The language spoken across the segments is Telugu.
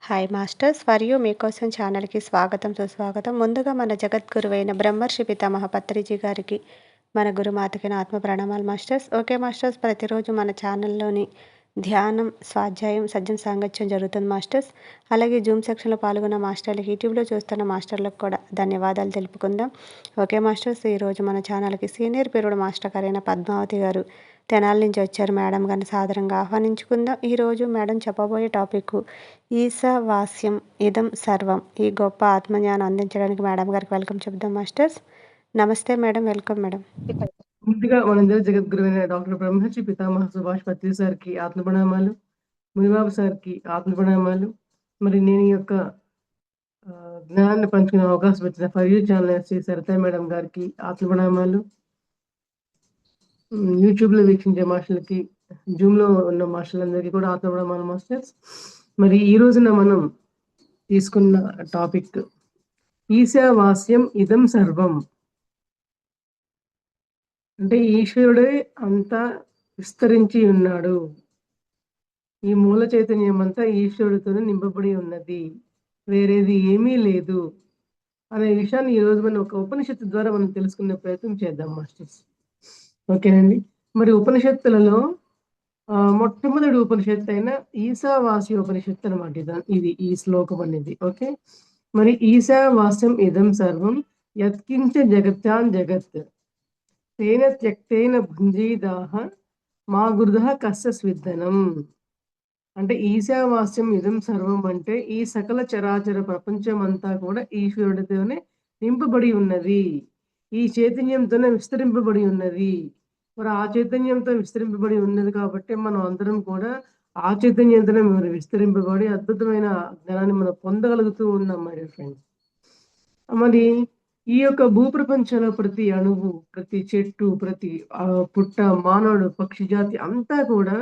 హాయ్ మాస్టర్స్ ఫర్ యూ మీకోసం ఛానల్కి స్వాగతం సుస్వాగతం. ముందుగా మన జగద్గురువైన బ్రహ్మర్షి పితామహ పత్రిజీ గారికి మన గురుమాతకి నా ఆత్మ ప్రణామాలు మాస్టర్స్. ఓకే మాస్టర్స్, ప్రతిరోజు మన ఛానల్లోని ధ్యానం, స్వాధ్యాయం, సజ్జన సాంగత్యం జరుగుతుంది మాస్టర్స్. అలాగే జూమ్ సెక్షన్లో పాల్గొన్న మాస్టర్లకి, యూట్యూబ్లో చూస్తున్న మాస్టర్లకు కూడా ధన్యవాదాలు తెలుపుకుందాం. ఓకే మాస్టర్స్, ఈరోజు మన ఛానల్కి సీనియర్ పీరియడ్ మాస్టర్ గారైన పద్మావతి గారు తెనాలి నుంచి వచ్చారు. మేడం గారిని సాదరంగా ఆహ్వానించుకుందాం. ఈరోజు మేడం చెప్పబోయే టాపిక్ ఈశావాస్యం ఇదం సర్వం. ఈ గొప్ప ఆత్మజ్ఞానం అందించడానికి మేడం గారికి వెల్కమ్ చెప్దాం మాస్టర్స్. నమస్తే మేడం, వెల్కమ్ మేడం. ముందుగా మనందరి జగద్గురువైన డాక్టర్ బ్రహ్మర్షి పితామహ సుభాష్ పత్రి సార్కి ఆత్మ ప్రణామాలు, మునిబాబు సార్కి ఆత్మ ప్రణామాలు. మరి నేను ఈ యొక్క జ్ఞానాన్ని పంచుకునే అవకాశం వచ్చిన for you channel Shri Saritha madam గారికి ఆత్మ ప్రణామాలు. యూట్యూబ్లో వీక్షించే మాస్టర్లకి, జూమ్లో ఉన్న మాస్టర్లందరికీ కూడా ఆత్మ ప్రణామాలు మాస్టర్స్. మరి ఈ రోజున మనం తీసుకున్న టాపిక్ ఈశావాస్యం ఇదం సర్వం. అంటే ఈశ్వరుడే అంతా విస్తరించి ఉన్నాడు. ఈ మూల చైతన్యం అంతా ఈశ్వరుడితోనే నింపబడి ఉన్నది, వేరేది ఏమీ లేదు అనే విషయాన్ని ఈ రోజు మనం ఒక ఉపనిషత్తు ద్వారా మనం తెలుసుకునే ప్రయత్నం చేద్దాం మాస్టర్స్. ఓకేనండి. మరి ఉపనిషత్తులలో మొట్టమొదటి ఉపనిషత్తు అయిన ఈశావాస్య ఉపనిషత్తు అనమాట ఇది ఈ శ్లోకం అనేది. ఓకే, మరి ఈశావాస్యం ఇదం సర్వం యత్కించ జగత్యాన్ జగత్ తేన త్యక్తేన భుంజీదాహ మా గురుదః కస్య స్విద్దనం. అంటే ఈశావాస్యం ఇదం సర్వం అంటే ఈ సకల చరాచర ప్రపంచం అంతా కూడా ఈశ్వరుడితోనే నింపబడి ఉన్నది, ఈ చైతన్యంతోనే విస్తరింపబడి ఉన్నది. మరి ఆ చైతన్యంతో విస్తరింపబడి ఉన్నది కాబట్టి మనం అందరం కూడా ఆ చైతన్యంతోనే మరి విస్తరింపబడి అద్భుతమైన జ్ఞానాన్ని మనం పొందగలుగుతూ ఉన్నాం మై డియర్ ఫ్రెండ్స్. మరి ఈ యొక్క భూప్రపంచంలో ప్రతి అణువు, ప్రతి చెట్టు, ప్రతి పుట్ట, మానవుడు, పక్షి జాతి అంతా కూడా,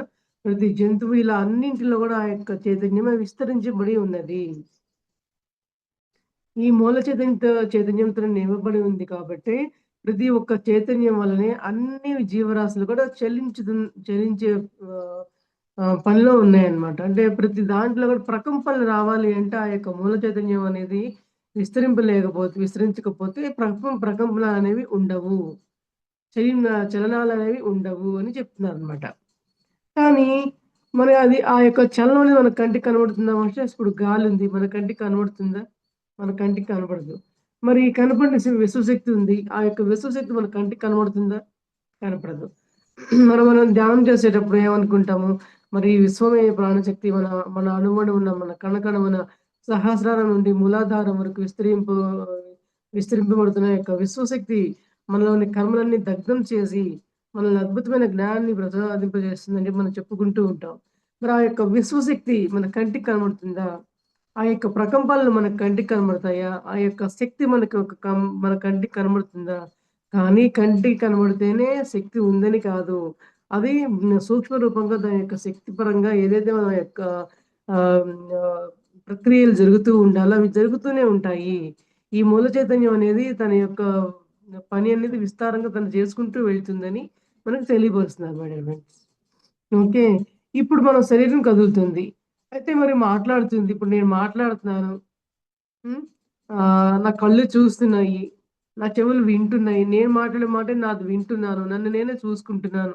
ప్రతి జంతువు, ఇలా అన్నింటిలో కూడా ఆ యొక్క చైతన్యమే విస్తరించబడి ఉన్నది. ఈ మూల చైతన్యంతో నింపబడి ఉంది కాబట్టి ప్రతి ఒక్క చైతన్యం వల్లనే అన్ని జీవరాశులు కూడా చలించే పనిలో ఉన్నాయన్నమాట. అంటే ప్రతి దాంట్లో కూడా ప్రకంపనలు రావాలి అంటే ఆ యొక్క మూల చైతన్యం అనేది విస్తరించకపోతే ప్రకంపనలు అనేవి ఉండవు, చలనాలు అనేవి ఉండవు అని చెప్తున్నారు అనమాట. కానీ మరి అది ఆ యొక్క చలనం అనేది మన కంటికి కనబడుతుందా మాస్టర్స్? ఇప్పుడు గాలి ఉంది, మన కంటికి కనబడుతుందా? మన కంటికి కనబడదు. మరి కనపడిన విశ్వశక్తి ఉంది, ఆ యొక్క విశ్వశక్తి మన కంటికి కనబడుతుందా? కనపడదు. మనం ధ్యానం చేసేటప్పుడు ఏమనుకుంటాము, మరి విశ్వమే ప్రాణశక్తి, మన మన అణువణువున, మన కణకణమున, సహస్రాల నుండి మూలాధారం వరకు విస్తరింపబడుతున్న యొక్క విశ్వశక్తి మనలోని కర్మలన్నీ దగ్ధం చేసి మనల్ని అద్భుతమైన జ్ఞానాన్ని ప్రసాదింపజేస్తుందని మనం చెప్పుకుంటూ ఉంటాం. మరి ఆ యొక్క విశ్వశక్తి మన కంటికి కనబడుతుందా? ఆ యొక్క ప్రకంపనలు మన కంటికి కనబడతాయా? ఆ యొక్క శక్తి మన కంటికి కనబడుతుందా? కానీ కంటికి కనబడితేనే శక్తి ఉందని కాదు, అది సూక్ష్మ రూపంగా దాని యొక్క శక్తి పరంగా ఏదైతే మన యొక్క ప్రక్రియలు జరుగుతూ ఉండాలో అవి జరుగుతూనే ఉంటాయి. ఈ మూల చైతన్యం అనేది తన యొక్క పని అనేది విస్తారంగా తను చేసుకుంటూ వెళ్తుందని మనకు తెలియపరుస్తున్నారు మై డియర్ ఫ్రెండ్స్. ఓకే, ఇప్పుడు మన శరీరం కదులుతుంది, అయితే మరి మాట్లాడుతుంది. ఇప్పుడు నేను మాట్లాడుతున్నాను, నా కళ్ళు చూస్తున్నాయి, నా చెవులు వింటున్నాయి, నేను మాట్లాడే మాట నాది వింటున్నాను, నన్ను నేనే చూసుకుంటున్నాను.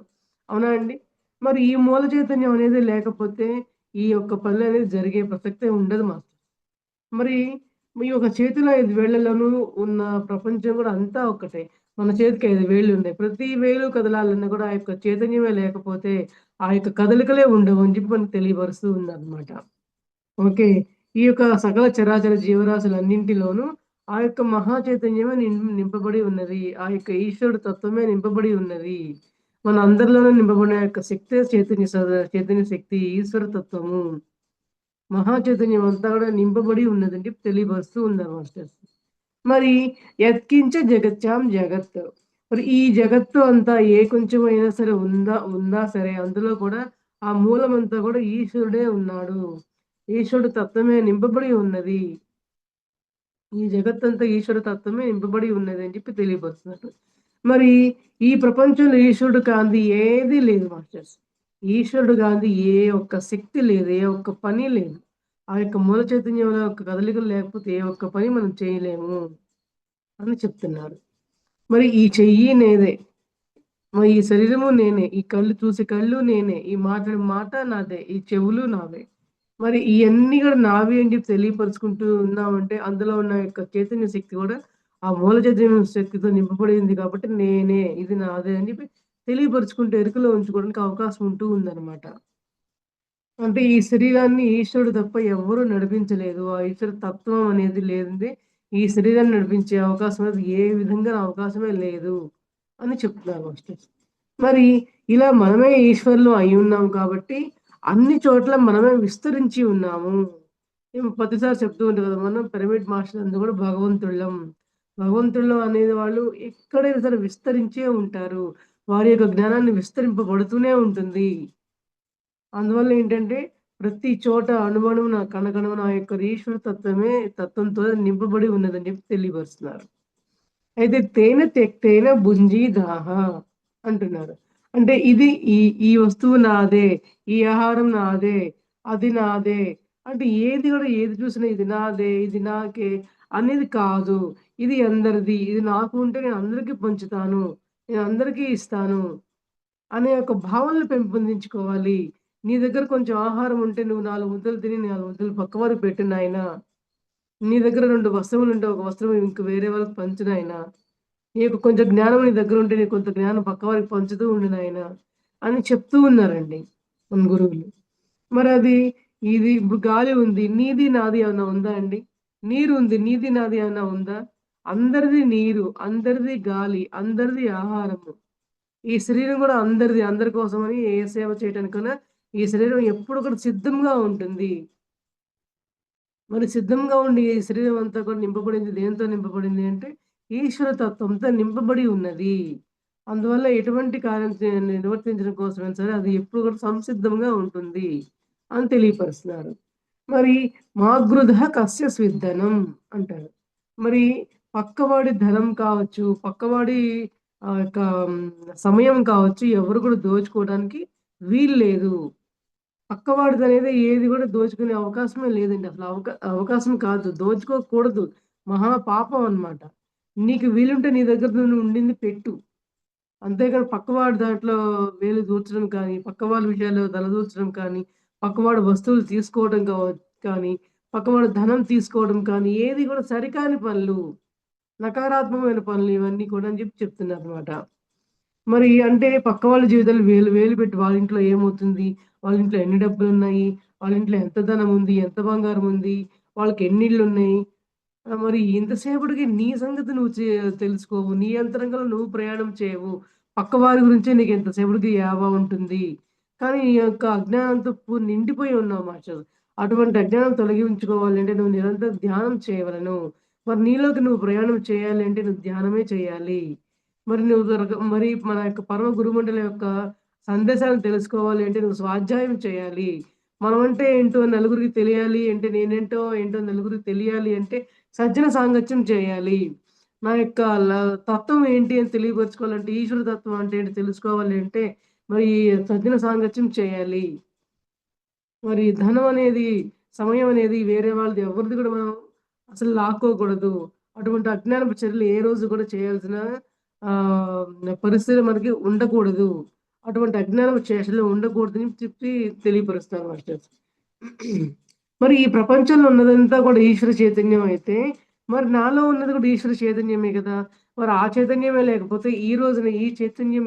అవునా అండి? మరి ఈ మూల చైతన్యం అనేది లేకపోతే ఈ యొక్క పనులు అనేది జరిగే ప్రసక్తే ఉండదు మాకు. మరి మీ యొక్క చేతిలో 5 వేళ్లలోనూ ఉన్న ప్రపంచం కూడా అంతా ఒక్కటే. మన చేతికి 5 వేళ్ళు ఉన్నాయి, ప్రతి వేలు కదలాలన్నా కూడా ఆ యొక్క చైతన్యమే లేకపోతే ఆ యొక్క కదలికలే ఉండవు అని చెప్పి మనకు తెలియపరుస్తూ ఉందన్నమాట. ఓకే, ఈ యొక్క సకల చరాచర జీవరాశులన్నింటిలోనూ ఆ యొక్క మహా చైతన్యమే నింపబడి ఉన్నది, ఆ యొక్క ఈశ్వరుడు తత్వమే నింపబడి ఉన్నది. మన అందరిలోనూ నింపబడిన యొక్క శక్తే చైతన్య శక్తి, ఈశ్వర తత్వము, మహా చైతన్యం అంతా కూడా నింపబడి ఉన్నదని చెప్పి తెలియపరుస్తూ ఉన్నారు మాస్టర్స్. మరి యత్కించ జగత్యాం జగత్, మరి ఈ జగత్తు అంతా ఏ కొంచెమైనా సరే ఉందా సరే, అందులో కూడా ఆ మూలం అంతా కూడా ఈశ్వరుడే ఉన్నాడు, ఈశ్వరుడు తత్వమే నింపబడి ఉన్నది, ఈ జగత్తంతా ఈశ్వర తత్వమే నింపబడి ఉన్నది అని చెప్పి తెలియపరుస్తున్నారు. మరి ఈ ప్రపంచంలో ఈశ్వరుడు కాంతి ఏది లేదు మాస్టర్స్. ఈశ్వరుడు కాంతి ఏ ఒక్క శక్తి లేదు, ఏ ఒక్క పని లేదు. ఆ యొక్క మూల చైతన్యం యొక్క కదలికలు లేకపోతే ఏ ఒక్క పని మనం చేయలేము అని చెప్తున్నారు. మరి ఈ చెయ్యి నేనే. మరి ఈ శరీరము నేనే. ఈ కళ్ళు చూసే కళ్ళు నేనే. ఈ మాట్లాడే మాట నాదే. ఈ చెవులు నావే. మరి ఇయన్నీ గూడా నావి అని జెప్పి తెలియపరుచుకుంటూ ఉన్నామంటే, అందులో ఉన్న యొక్క చైతన్య శక్తి గూడా ఆ మూల చైతన్యం శక్తితో నింపబడి ఉంది కాబట్టి నేనే, ఇది నాదే అని జెప్పి తెలియపరుచుకుంటూ ఎరుకలో ఉంచుకోవడానికి అవకాశం ఉంటూ ఉందనమాట. అంటే ఈ శరీరాన్ని ఈశ్వరుడు తప్ప ఎవ్వరు నడిపించలేదు. ఆ ఈశ్వర తత్వం అనేది లేనిదే ఈ శరీరాన్ని నడిపించే అవకాశం అనేది ఏ విధంగా అవకాశమే లేదు అని చెప్తున్నారు మాస్టర్స్. మరి ఇలా మనమే ఈశ్వరులు అయ్యున్నాం కాబట్టి అన్ని చోట్ల మనమే విస్తరించి ఉన్నాము. మేము ప్రతిసారి చెప్తూ ఉంటాం కదా! మనం పిరమిడ్ మాస్టర్స్ అందరూ కూడా భగవంతుళ్ళం. భగవంతుళ్ళు అనేది వాళ్ళు ఎక్కడైనా సరే విస్తరించే ఉంటారు. వారి యొక్క జ్ఞానాన్ని విస్తరింపబడుతూనే ఉంటుంది. అందువల్ల ఏంటంటే, ప్రతి చోట అణువణువున, కణకణమున ఆ యొక్క ఈశ్వర తత్వమే తత్వంతో నింపబడి ఉన్నదని చెప్పి తెలియపరుస్తున్నారు. అయితే తేనె తెక్తేన భుంజీ దాహ అంటున్నారు. అంటే ఇది ఈ ఈ వస్తువు నాదే, ఈ ఆహారం నాదే, అది నాదే. అంటే ఏది గూడా ఏది చూసినా ఇది నాదే, ఇది నాకే అనేది కాదు. ఇది అందరిది. ఇది నాకు ఉంటే నేను అందరికి పంచుతాను. నేను అందరికీ ఇస్తాను. అనే ఒక భావనలు పెంపొందించుకోవాలి. నీ దగ్గర కొంచెం ఆహారం ఉంటే నువ్వు 4 ముద్దలు తిని 4 ముద్దలు పక్కవారికి పెట్టు నాయనా. నీ దగ్గర 2 వస్త్రములుంటే ఒక వస్త్రం ఇంక వేరే వాళ్ళకి పంచు నాయనా. నీకు కొంచెం జ్ఞానం నీ దగ్గరుంటే నీకు కొంత జ్ఞానం పక్కవారికి పంచుతూ ఉండు నాయనా అని చెప్తూ ఉన్నారండి మన గురువులు. మరది ఇది ఇప్పుడు గాలి ఉంది. నీది నాది ఏమన్నా ఉందా అండి? నీరు ఉంది. నీది నాది ఏమన్నా ఉందా? అందరిది నీరు, అందరిది గాలి, అందరిది ఆహారము. ఈ శరీరం గూడా అందరిది. అందరి కోసమని ఏ సేవ చేయటానికన్నా ఈ శరీరం ఎప్పుడు కూడా సిద్ధంగా ఉంటుంది. మరి సిద్ధంగా ఉండి ఈ శరీరం అంతా కూడా నింపబడింది దేనితో నింపబడింది అంటే, ఈశ్వర తత్వంతో నింపబడి ఉన్నది. అందువల్ల ఎటువంటి కార్యం నిర్వర్తించడం కోసమైనా సరే అది ఎప్పుడు కూడా సంసిద్ధంగా ఉంటుంది అని తెలియపరుస్తున్నారు. మరి మాగృధ కస్య స్విద్దనం అంటారు. మరి పక్కవాడి ధనం కావచ్చు, పక్కవాడి యొక్క సమయం కావచ్చు, ఎవరు కూడా దోచుకోవడానికి వీల్లేదు. పక్కవాడిదనేది ఏది గూడా దోచుకునే అవకాశమే లేదండి. అసలు అవకాశం కాదు. దోచుకోకూడదు. మహా పాపం అన్నమాట. నీకు వీలుంటే నీ దగ్గర నువ్వు ఉండింది పెట్టు. అంతేగాని పక్కవాడి దాంట్లో వేలు దూర్చడం కానీ, పక్కవాళ్ళ విషయాల్లో తలదూర్చడం కానీ, పక్కవాడి వస్తువులు తీసుకోవడం కానీ, పక్కవాడి ధనం తీసుకోవడం కానీ, ఏది గూడా సరికాని పనులు. నకారాత్మకమైన పనులు ఇవన్నీ కూడా అని జెప్పి చెప్తున్నారన్నమాట. మరి అంటే పక్క వాళ్ళ జీవితాలు వేలు వేలు పెట్టి వాళ్ళ ఇంట్లో ఏమవుతుంది? వాళ్ళ ఇంట్లో ఎన్ని డబ్బులున్నాయి? వాళ్ళ ఇంట్లో ఎంత ధనముంది? ఎంత బంగారం ఉంది? వాళ్ళకి ఎన్ని ఇళ్ళున్నాయి? మరి ఇంతసేపటికి నీ సంగతి నువ్వు తెలుసుకోవు. నీ అంతరంగంలో నువ్వు ప్రయాణం చేయవు. పక్కవారి గురించే నీకు ఎంతసేపటికి యావ ఉంటుంది. కానీ ఈ యొక్క అజ్ఞానంతో నిండిపోయి ఉన్నావు మాస్టర్. అటువంటి అజ్ఞానం తొలగించుకోవాలి అంటే నువ్వు నిరంతరం ధ్యానం చేయవలెను. మరి నీలోకి నువ్వు ప్రయాణం చేయాలి అంటే నువ్వు ధ్యానమే చేయాలి. మరి నువ్వు మరి మన యొక్క పరమ గురుమండలి యొక్క సందేశాలను తెలుసుకోవాలి అంటే నువ్వు స్వాధ్యాయం చేయాలి. మనమంటే ఏంటో నలుగురికి తెలియాలి అంటే నేనేంటో ఏంటో నలుగురికి తెలియాలి అంటే సజ్జన సాంగత్యం చేయాలి. నా యొక్క తత్వం ఏంటి అని తెలియపరచుకోవాలంటే ఈశ్వర తత్వం అంటే ఏంటి తెలుసుకోవాలి అంటే మరి సజ్జన సాంగత్యం చేయాలి. మరి ధనం అనేది, సమయం అనేది వేరే వాళ్ళది ఎవరిది కూడా మనం అసలు లాక్కోకూడదు. అటువంటి అజ్ఞానపు చర్యలు ఏ రోజు కూడా చేయాల్సిన పరిస్థితి మనకి ఉండకూడదు. అటువంటి అజ్ఞానపు చేష్టలు ఉండకూడదని చెప్పి తెలియపరుస్తారు మాస్టర్స్. మరి ఈ ప్రపంచంలో ఉన్నదంతా కూడా ఈశ్వర చైతన్యం అయితే, మరి నాలో ఉన్నది కూడా ఈశ్వర చైతన్యమే గదా! మరి ఆ చైతన్యమే లేకపోతే ఈ రోజున ఈ చైతన్యం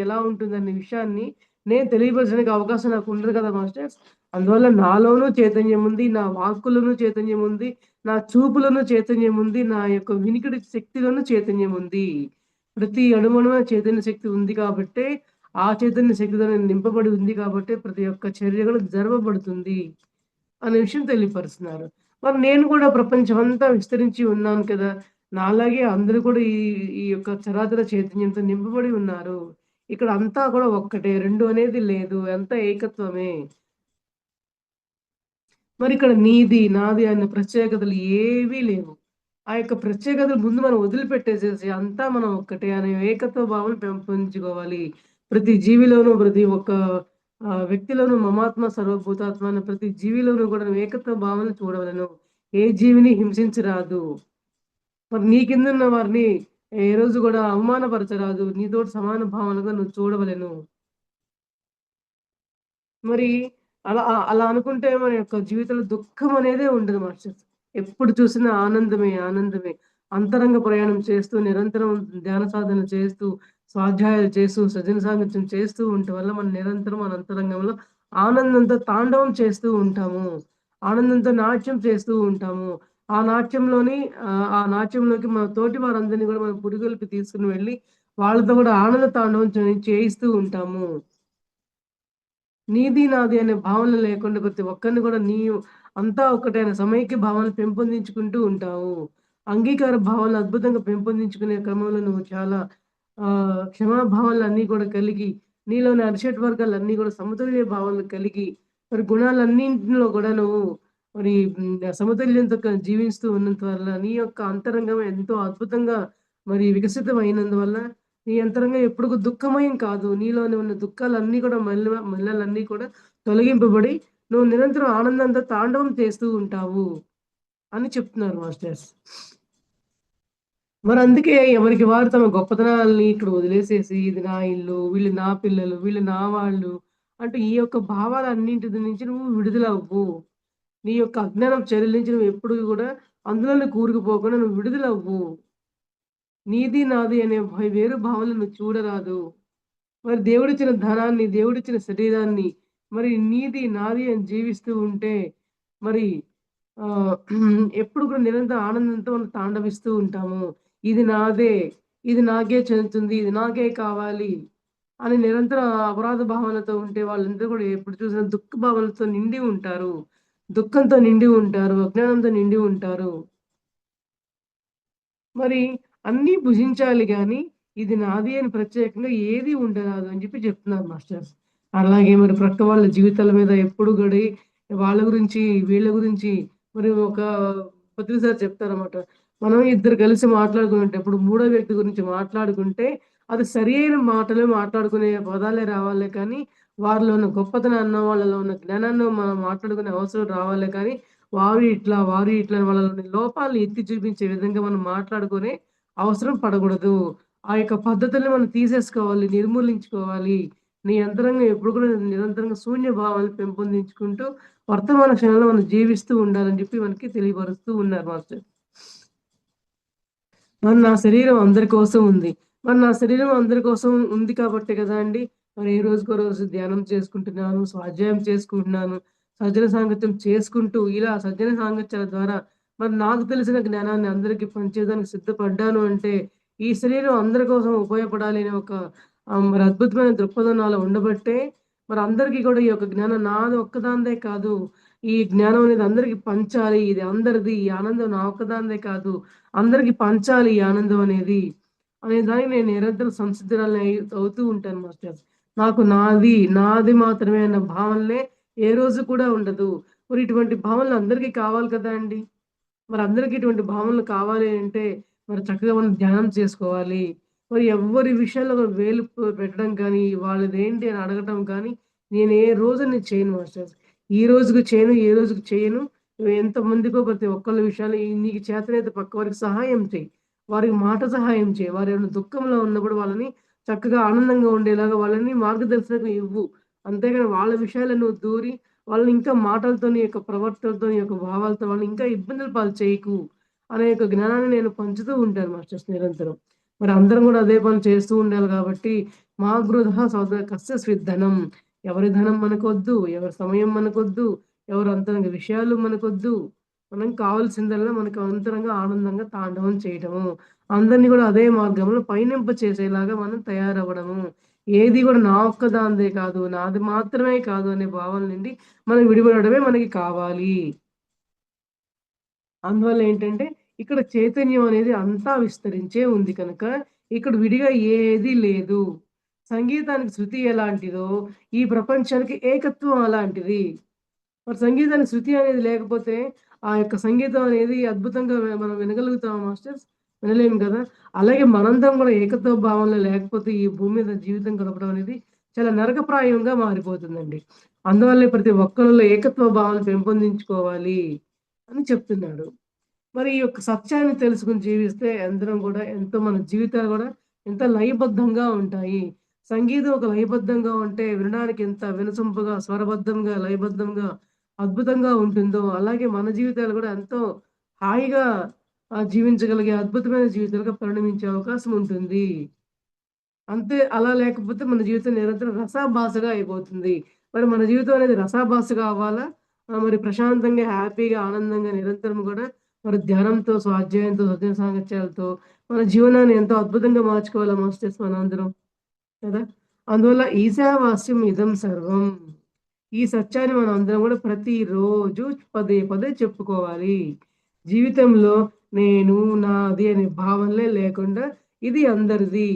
ఎలా ఉంటుందనే విషయాన్ని నేను తెలియపరచడానికి అవకాశం నాకు ఉండదు కదా మాస్టర్స్. అందువల్ల నాలోనూ చైతన్యం ఉంది. నా వాక్కులోనూ చైతన్యం ఉంది. నా చూపులోనూ చైతన్యం ఉంది. నా యొక్క వినికిడి శక్తిలోనూ చైతన్యం ఉంది. ప్రతి అణువణువున చైతన్య శక్తి ఉంది కాబట్టే, ఆ చైతన్య శక్తితో నేను నింపబడి ఉంది కాబట్టే ప్రతి ఒక్క చర్య కూడా జరపబడుతుంది. అనే విషయం తెలియపరుస్తున్నారు. మరి నేను కూడా ప్రపంచమంతా విస్తరించి ఉన్నాను కదా! నాలాగే అందరూ కూడా ఈ ఈ యొక్క చరాచర చైతన్యంతో నింపబడి ఉన్నారు. ఇక్కడ అంతా కూడా ఒక్కటే. 2 అనేది లేదు. అంతా ఏకత్వమే. మరిక్కడ నీది, నాది అనే ప్రత్యేకతలు ఏవీ లేవు. ఆ యొక్క ప్రత్యేకతలు ముందు మనం వదిలిపెట్టేసేసి అంతా మనం ఒక్కటే అనే ఏకత్వ భావం పెంపొందించుకోవాలి. ప్రతి జీవిలోనూ ప్రతి ఒక్క వ్యక్తిలోను మమాత్మ సర్వభూతాత్మ అన్న ప్రతి జీవిలోనూ కూడా నువ్వు ఏకత్వ భావన చూడవలెను. ఏ జీవిని హింసించరాదు. మరి నీ కిందున్న వారిని ఏ రోజు గూడా అవమానపరచరాదు. నీతోటి సమాన భావనగా నువ్వు చూడవలెను. మరి అలా అనుకుంటే మన యొక్క జీవితంలో దుఃఖం అనేదే ఉండదు మాస్టర్స్. ఎప్పుడు చూసినా ఆనందమే, ఆనందమే. అంతరంగ ప్రయాణం చేస్తూ, నిరంతరం ధ్యాన సాధన చేస్తూ, స్వాధ్యాయాలు చేస్తూ, సజన సాంగత్యం చేస్తూ ఉండటం వల్ల మనం నిరంతరం మన అంతరంగంలో ఆనందంతో తాండవం చేస్తూ ఉంటాము. ఆనందంతో నాట్యం చేస్తూ ఉంటాము. ఆ నాట్యంలోని ఆ నాట్యంలోకి మన తోటి వారందరిని కూడా మనం పురిగొల్పి తీసుకొని వెళ్ళి, వాళ్ళతో కూడా ఆనంద తాండవం చేయిస్తూ ఉంటాము. నీది, నాది అనే భావన లేకుండా ప్రతి ఒక్కరిని కూడా అంతా ఒక్కటే అనే సమైక్య భావాలు పెంపొందించుకుంటూ ఉంటావు. అంగీకార భావాలను అద్భుతంగా పెంపొందించుకునే క్రమంలో నువ్వు చాలా క్షమా భావాలన్నీ కూడా కలిగి, నీలోని అరిషడ్ వర్గాలన్నీ కూడా సమతుల్య భావాలు కలిగి, మరి గుణాలన్నింటిలో కూడా నువ్వు మరి సమతుల్యంతో జీవిస్తూ ఉన్నంత వల్ల నీ యొక్క అంతరంగం ఎంతో అద్భుతంగా మరి వికసితమైనందువల్ల నీ అంతరంగం ఎప్పుడు దుఃఖమయం కాదు. నీలోని ఉన్న దుఃఖాలన్నీ కూడా మల్లలన్నీ కూడా తొలగింపబడి, నువ్వు నిరంతరం ఆనందంతో తాండవం చేస్తూ ఉంటావు అని చెప్తున్నారు మాస్టర్స్. మరందుకే ఎవరికి వారు తమ గొప్పతనాల్ని ఇక్కడ వదిలేసేసి, ఇది నా ఇల్లు, వీళ్ళు నా పిల్లలు, వీళ్ళు నా వాళ్ళు అంటూ ఈ యొక్క భావాలన్నింటి నుంచి నువ్వు విడుదలవ్వు. నీ యొక్క అజ్ఞానం చర్యల నుంచి నువ్వు ఎప్పుడు గూడా అందులోనే కూరుకుపోకుండా నువ్వు విడుదలవ్వు. నీది, నాది అనే వేరు భావనలు నువ్వు చూడరాదు. మరి దేవుడిచ్చిన ధనాన్ని, దేవుడిచ్చిన శరీరాన్ని మరి నీది, నాది అని జీవిస్తూ ఉంటే మరి ఎప్పుడు కూడా నిరంతర ఆనందంతో మనం తాండవిస్తూ ఉంటాము. ఇది నాదే, ఇది నాకే చెందుతుంది, ఇది నాకే కావాలి అని నిరంతర అపరాధ భావనతో ఉంటే వాళ్ళందరూ కూడా ఎప్పుడు చూసినా దుఃఖ భావనలతో నిండి ఉంటారు. దుఃఖంతో నిండి ఉంటారు. అజ్ఞానంతో నిండి ఉంటారు. మరి అన్నీ భుజించాలి గానీ, ఇది నాది అని ప్రత్యేకంగా ఏది ఉండరాదు అని చెప్తున్నారు మాస్టర్స్. అలాగే మరి ప్రక్క వాళ్ళ జీవితాల మీద ఎప్పుడు గూడా వాళ్ళ గురించి, వీళ్ళ గురించి మరి ఒక పత్రి సార్ చెప్తారన్నమాట. మనం ఇద్దరు కలిసి మాట్లాడుకునేటప్పుడు మూడో వ్యక్తి గురించి మాట్లాడుకుంటే, అది సరియైన మాటలే మాట్లాడుకునే పదాలే రావాలే కానీ, వారిలో ఉన్న గొప్పతనాన్నో, వాళ్ళలో ఉన్న జ్ఞానాన్నో మనం మాట్లాడుకునే అవసరం రావాలే కానీ, వారు ఇట్లా అని వాళ్ళలోని లోపాలను ఎత్తి చూపించే విధంగా మనం మాట్లాడుకునే అవసరం పడకూడదు. ఆ యొక్క పద్ధతుల్ని మనం తీసేసుకోవాలి, నిర్మూలించుకోవాలి. నీ అంతరంగం ఎప్పుడు కూడా నిరంతరంగా శూన్య భావాలను పెంపొందించుకుంటూ, వర్తమాన క్షణంలో మనం జీవిస్తూ ఉండాలని మనకి తెలియపరుస్తూ ఉన్నారు మాస్టర్. మరి నా శరీరం అందరి కోసం ఉంది. మరి నా శరీరం అందరి కోసం ఉంది కాబట్టే కదా అండి! మరి ఏ రోజుకో రోజు ధ్యానం చేసుకుంటున్నాను, స్వాధ్యాయం చేసుకుంటున్నాను, సజ్జన సాంగత్యం చేసుకుంటూ ఇలా సజ్జన సాంగత్యాల ద్వారా మరి నాకు తెలిసిన జ్ఞానాన్ని అందరికి పంచేయడానికి సిద్ధపడ్డాను అంటే, ఈ శరీరం అందరి కోసం ఉపయోగపడాలి అనే ఒక మరి అద్భుతమైన దృక్పథం నాలో ఉండబట్టే, మరి అందరికీ కూడా ఈ యొక్క జ్ఞానం నాది ఒక్కదానిదే కాదు. ఈ జ్ఞానం అనేది అందరికి పంచాలి. ఇది అందరిది. ఈ ఆనందం నా ఒక్కదానిదే కాదు. అందరికి పంచాలి ఈ ఆనందం అనేది. అనే దానికి నేను నిరంతరం సంసిద్ధురాలిని అవుతూ ఉంటాను మాస్టర్స్. నాకు నాది, నాది మాత్రమే అన్న భావనలే ఏ రోజు కూడా ఉండదు. మరి ఇటువంటి భావనలు అందరికీ కావాలి కదా అండి! మరి అందరికి ఇటువంటి భావనలు కావాలి అంటే, మరి చక్కగా మనం ధ్యానం చేసుకోవాలి. మరి ఎవ్వరి విషయాల్లో వేలు పెట్టడం కానీ, వాళ్ళదేంటి అని అడగటం కానీ, నేను ఏ రోజు నేను చేయను మాస్టర్స్. ఈ రోజుకి చేయను, ఏ రోజుకి చేయను. నువ్వు ఎంతమందికో ప్రతి ఒక్కళ్ళ విషయాలు నీకు చేతనైతే పక్క వారికి సహాయం చెయ్యి. వారికి మాట సహాయం చెయ్యి. వారేమైనా దుఃఖంలో ఉన్నప్పుడు వాళ్ళని చక్కగా ఆనందంగా ఉండేలాగా వాళ్ళని మార్గదర్శకం ఇవ్వు. అంతేగాని వాళ్ళ విషయాల్లో నువ్వు దూరి వాళ్ళని ఇంకా మాటలతో, నీ యొక్క ప్రవర్తనతో, నీ యొక్క భావాలతో వాళ్ళని ఇంకా ఇబ్బందుల పాలు చేయకు అనే యొక్క జ్ఞానాన్ని నేను పంచుతూ ఉంటాను మాస్టర్స్ నిరంతరం. మరి అందరం కూడా అదే పని చేస్తూ ఉండాలి కాబట్టి, మా గృహ సౌద కస్య స్విద్ధనం. ఎవరి ధనం మనకొద్దు, ఎవరి సమయం మనకొద్దు, ఎవరి అంతరంగ విషయాలు మనకొద్దు. మనం కావాల్సిందల్లా మనకు అంతరంగ ఆనందంగా తాండవం చేయటము. అందరిని కూడా అదే మార్గంలో పయనింప చేసేలాగా మనం తయారవ్వడము. ఏది కూడా నా ఒక్కదానిదే కాదు, నాది మాత్రమే కాదు అనే భావన నుండి మనం విడిపడడమే మనకి కావాలి. అందువల్ల ఏంటంటే, ఇక్కడ చైతన్యం అనేది అంతా విస్తరించే ఉంది కనుక, ఇక్కడ విడిగా ఏది లేదు. సంగీతానికి శృతి ఎలాంటిదో, ఈ ప్రపంచానికి ఏకత్వం అలాంటిది. మరి సంగీతానికి శృతి అనేది లేకపోతే, ఆ యొక్క సంగీతం అనేది అద్భుతంగా మనం వినగలుగుతామా మాస్టర్స్? వినలేము గదా! అలాగే మనందరం గూడా ఏకత్వ భావంలో లేకపోతే, ఈ భూమి మీద జీవితం గడపడం అనేది చాలా నరకప్రాయంగా మారిపోతుందండి. అందువల్లే ప్రతి ఒక్కరిలో ఏకత్వ భావాలు పెంపొందించుకోవాలి అని చెప్తున్నాడు. మరి ఈ యొక్క సత్యాన్ని తెలుసుకొని జీవిస్తే అందరం గూడా ఎంతో మన జీవితాలు గూడా ఎంత లయబద్ధంగా ఉంటాయి. సంగీతం ఒక లయబద్ధంగా ఉంటే వినడానికి ఎంత వినసొంపుగా, స్వరబద్ధంగా, లయబద్ధంగా, అద్భుతంగా ఉంటుందో, అలాగే మన జీవితాలు గూడా ఎంతో హాయిగా జీవించగలిగే అద్భుతమైన జీవితాలుగా పరిణమించే అవకాశం ఉంటుంది. అంతే అలా లేకపోతే మన జీవితం నిరంతరం రసాభాసగా అయిపోతుంది. మరి మన జీవితం అనేది రసాభాసగా అవ్వాలా? మరి ప్రశాంతంగా, హ్యాపీగా, ఆనందంగా నిరంతరం గూడా మరి ధ్యానంతో, స్వాధ్యాయంతో, సజ్జన సాంగత్యాలతో మన జీవనాన్ని ఎంతో అద్భుతంగా మార్చుకోవాలా మాస్టర్స్ మనందరం కదా! అందువల్ల ఈశావాస్యం ఇదం సర్వం. ఈ సత్యాన్ని మనం అందరం గూడా ప్రతిరోజు పదే పదే చెప్పుకోవాలి. జీవితంలో నేను, నాది అనే భావనలే లేకుండా ఇది అందరిది.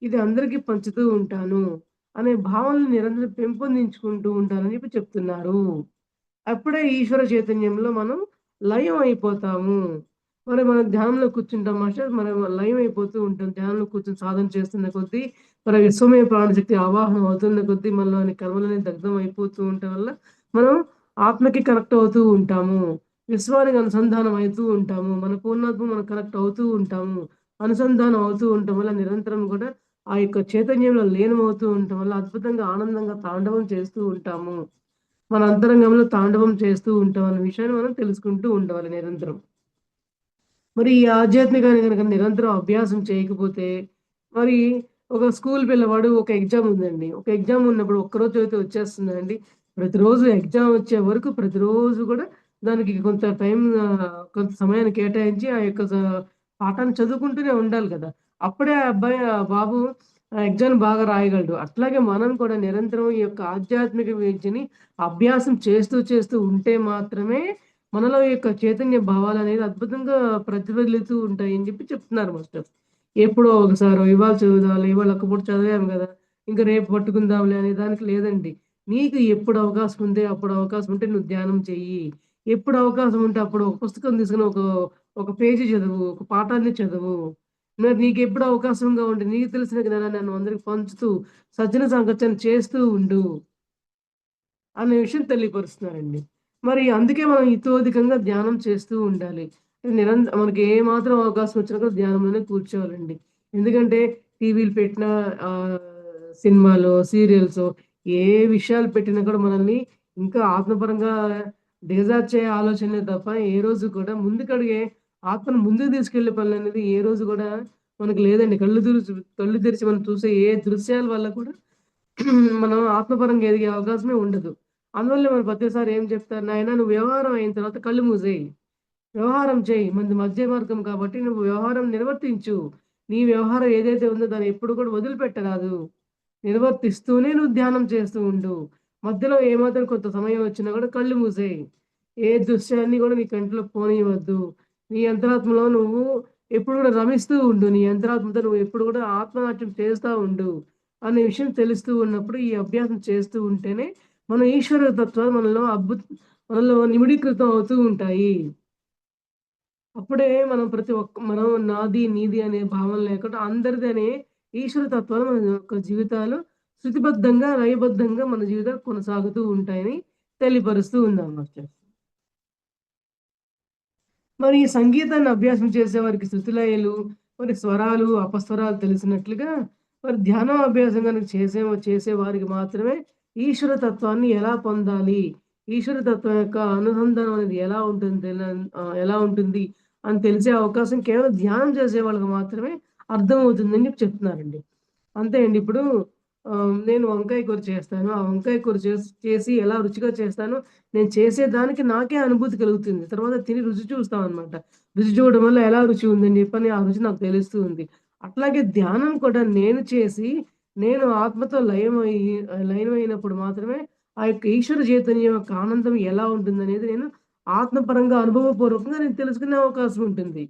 ఇది అందరికీ పంచుతూ ఉంటాను అనే భావనలు నిరంతరం పెంపొందించుకుంటూ ఉంటానని చెప్పి చెప్తున్నారు. అప్పుడే ఈశ్వర చైతన్యంలో మనం లయం అయిపోతాము. మరి మనం ధ్యానంలో కూర్చుంటాం మాస్టర్. మనం లయం అయిపోతూ ఉంటాం. ధ్యానంలో కూర్చొని సాధన చేస్తున్న కొద్దీ, మన విశ్వమయ ప్రాణశక్తి ఆవాహనం అవుతున్న కొద్దీ మనలోని కర్మలన్నీ దగ్ధం అయిపోతూ ఉండటం వల్ల, మనం ఆత్మకి కనెక్ట్ అవుతూ ఉంటాము. విశ్వానికి అనుసంధానం అయితూ ఉంటాము. మన పూర్ణాత్మ మనం కనెక్ట్ అవుతూ ఉంటాము. అనుసంధానం అవుతూ ఉండటం వల్ల నిరంతరం గూడా ఆ యొక్క చైతన్యంలో లీనమవుతూ ఉండటం వల్ల అద్భుతంగా, ఆనందంగా తాండవం చేస్తూ ఉంటాము. మన అంతరంగంలో తాండవం చేస్తూ ఉంటాం అన్న విషయాన్ని మనం తెలుసుకుంటూ ఉండవాలి నిరంతరం. మరి ఈ ఆధ్యాత్మికాన్ని గనక నిరంతరం అభ్యాసం చేయకపోతే, మరి ఒక స్కూల్ పిల్లవాడు ఒక ఎగ్జామ్ ఉందండి. ఒక ఎగ్జామ్ ఉన్నప్పుడు ఒక్కరోజు చదివితే వచ్చేస్తుందా అండి? ప్రతిరోజు ఎగ్జామ్ వచ్చే వరకు ప్రతిరోజు గూడా దానికి కొంత టైం కొంత సమయాన్ని కేటాయించి ఆ యొక్క పాఠాన్ని చదువుకుంటూనే ఉండాలి గదా! అప్పుడే ఆ అబ్బాయి, ఆ బాబు ఎగ్జామ్ బాగా రాయగలడు. అట్లాగే మనం కూడా నిరంతరం ఈ యొక్క ఆధ్యాత్మిక విద్యని అభ్యాసం చేస్తూ, చేస్తూ ఉంటే మాత్రమే మనలో ఈ యొక్క చైతన్య భావాలనేవి అద్భుతంగా ప్రతిఫలితూ ఉంటాయని చెప్పి చెప్తున్నారు మాస్టర్స్. ఎప్పుడో ఒకసారో ఇవాళ చదువుదాంలే, ఇవాళ ఒక్క పూట చదివాము గదా! ఇంక రేపు పట్టుకుందాంలే అనే దానికి లేదండి. నీకు ఎప్పుడు అవకాశం ఉంటే అప్పుడు అవకాశం ఉంటే నువ్వు ధ్యానం చెయ్యి. ఎప్పుడు అవకాశం ఉంటే అప్పుడు ఒక పుస్తకం తీసుకొని ఒక పేజీ చదువు. ఒక పాఠాన్ని చదువు. మరి నీకెప్పుడు అవకాశంగా ఉంటే నీకు తెలిసిన జ్ఞానాన్ని నువ్వు అందరికి పంచుతూ సజ్జన సాంగత్యం చేస్తూ ఉండు. అనే విషయం తెలియపరుస్తున్నారండి. మరి అందుకే మనం ఇతోధికంగా ధ్యానం చేస్తూ ఉండాలి. మనకి ఏ మాత్రం అవకాశం వచ్చినా కూడా ధ్యానంలోనే కూర్చోవాలండి. ఎందుకంటే టీవీలు పెట్టినా, ఆహ్, సినిమాలో, సీరియల్సో ఏ విషయాలు పెట్టినా కూడా మనల్ని ఇంకా ఆత్మపరంగా దిగజార్చే ఆలోచనలే తప్ప ఏ రోజు కూడా ముందుకడిగే ఆత్మను ముందుకు తీసుకెళ్ళే పనులనేది ఏ రోజు కూడా మనకు లేదండి. కళ్ళు తెరిచి మనం చూసే ఏ దృశ్యాల వల్ల కూడా మనం ఆత్మపరంగా ఎదిగే అవకాశమే ఉండదు. అందువల్లే మరి ప్రతిసారి ఏం చెప్తారు, "నాయనా నువ్వు వ్యవహారం అయిన తర్వాత కళ్ళు మూసేయి. వ్యవహారం చెయ్యి. మనది మధ్య మార్గం కాబట్టి నువ్వు వ్యవహారం నిర్వర్తించు. నీ వ్యవహారం ఏదైతే ఉందో దాన్ని ఎప్పుడు కూడా వదిలిపెట్టరాదు. నిర్వర్తిస్తూనే నువ్వు ధ్యానం చేస్తూ ఉండు. మధ్యలో ఏమాత్రం కొంత సమయం వచ్చినా కూడా కళ్ళు మూసేయి. ఏ దృశ్యాన్ని కూడా నీ కంటిలోకి పోనివ్వద్దు. నీ అంతరాత్మలో నువ్వు ఎప్పుడు కూడా రమిస్తూ ఉండు. నీ అంతరాత్మతో నువ్వు ఎప్పుడు కూడా ఆత్మనాట్యం చేస్తా ఉండు." అనే విషయం తెలుస్తూ ఉన్నప్పుడు ఈ అభ్యాసం చేస్తూ ఉంటేనే మన ఈశ్వర తత్వాలు మనలో నిమిడీకృతం అవుతూ ఉంటాయి. అప్పుడే మనం నాది, నీది అనే భావన లేకుండా అందరిది అనే ఈశ్వర తత్వాలు మన యొక్క జీవితాలు శృతిబద్ధంగా, లయబద్ధంగా మన జీవితాలు కొనసాగుతూ ఉంటాయని తెలియపరుస్తూ ఉందన్నమాట. మరి ఈ సంగీతాన్ని అభ్యాసం చేసేవారికి శృతిలయలు, మరి స్వరాలు, అపస్వరాలు తెలిసినట్లుగా, మరి ధ్యానం అభ్యాసం గనుక చేసేవారికి మాత్రమే ఈశ్వర తత్వాన్ని ఎలా పొందాలి? ఈశ్వర తత్వం యొక్క అనుసంధానం అనేది ఎలా ఉంటుంది అని తెలిసే అవకాశం కేవలం ధ్యానం చేసే వాళ్ళకి మాత్రమే అర్థమవుతుందని చెప్పి చెప్తున్నారండి. అంతే అండి. ఇప్పుడు నేను వంకాయ కూర చేస్తాను. ఆ వంకాయ కూర చేసి ఎలా రుచిగా చేస్తానో, నేను చేసేదానికి నాకే అనుభూతి కలుగుతుంది. తర్వాత తిని రుచి చూస్తామనమాట. రుచి చూడడం వల్ల ఎలా రుచి ఉందని చెప్పని ఆ రుచి నాకు తెలుస్తూ ఉంది. అట్లాగే ధ్యానం కూడా నేను చేసి, నేను ఆత్మతో లయమైనప్పుడు మాత్రమే ఆ యొక్క ఈశ్వర చైతన్యం యొక్క ఆనందం ఎలా ఉంటుందనేది నేను ఆత్మపరంగా, అనుభవపూర్వకంగా నేను తెలుసుకునే అవకాశం ఉంటుంది.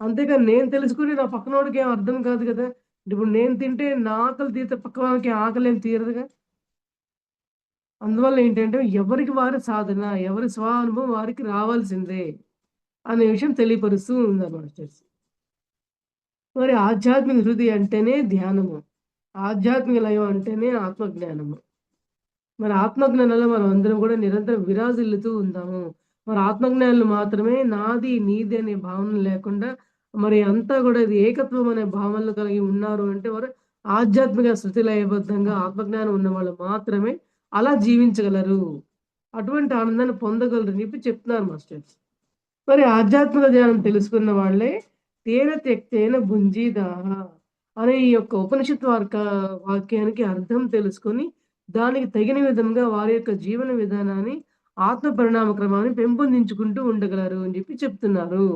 అంతేగాని నేను తెలుసుకొని నా పక్కనోడికి ఏం అర్థం కాదు గదా! ఇప్పుడు నేను తింటే నా ఆకలి తీరితే పక్క వాళ్ళకి ఆకలేం తీరదుగా. అందువల్ల ఏంటంటే ఎవరికి వారి సాధన, ఎవరి స్వానుభవం వారికి రావాల్సిందే అనే విషయం తెలియపరుస్తూ ఉందన్నమాట. మరి ఆధ్యాత్మిక హృది అంటేనే ధ్యానము. ఆధ్యాత్మిక లయం అంటేనే ఆత్మజ్ఞానము. మరి ఆత్మజ్ఞానంలో మనం అందరం కూడా నిరంతరం విరాజిల్లుతూ ఉందాము. మరి ఆత్మజ్ఞానులు మాత్రమే నాది, నీది అనే భావన లేకుండా మరి అంతా కూడా ఇది ఏకత్వం అనే భావనలు కలిగి ఉన్నారు అంటే వారు ఆధ్యాత్మిక శృతి లయబద్ధంగా ఆత్మజ్ఞానం ఉన్నవాళ్ళు మాత్రమే అలా జీవించగలరు. అటువంటి ఆనందాన్ని పొందగలరు అని చెప్పి చెప్తున్నారు మాస్టర్స్. మరి ఆధ్యాత్మిక జ్ఞానం తెలుసుకున్న వాళ్ళే తేన త్యక్తేన భుంజీదాహ అనే ఈ యొక్క ఉపనిషత్ వాక్యానికి అర్థం తెలుసుకొని, దానికి తగిన విధంగా వారి యొక్క జీవన విధానాన్ని, ఆత్మ పరిణామ క్రమాన్ని పెంపొందించుకుంటూ ఉండగలరు అని చెప్పి చెప్తున్నారు.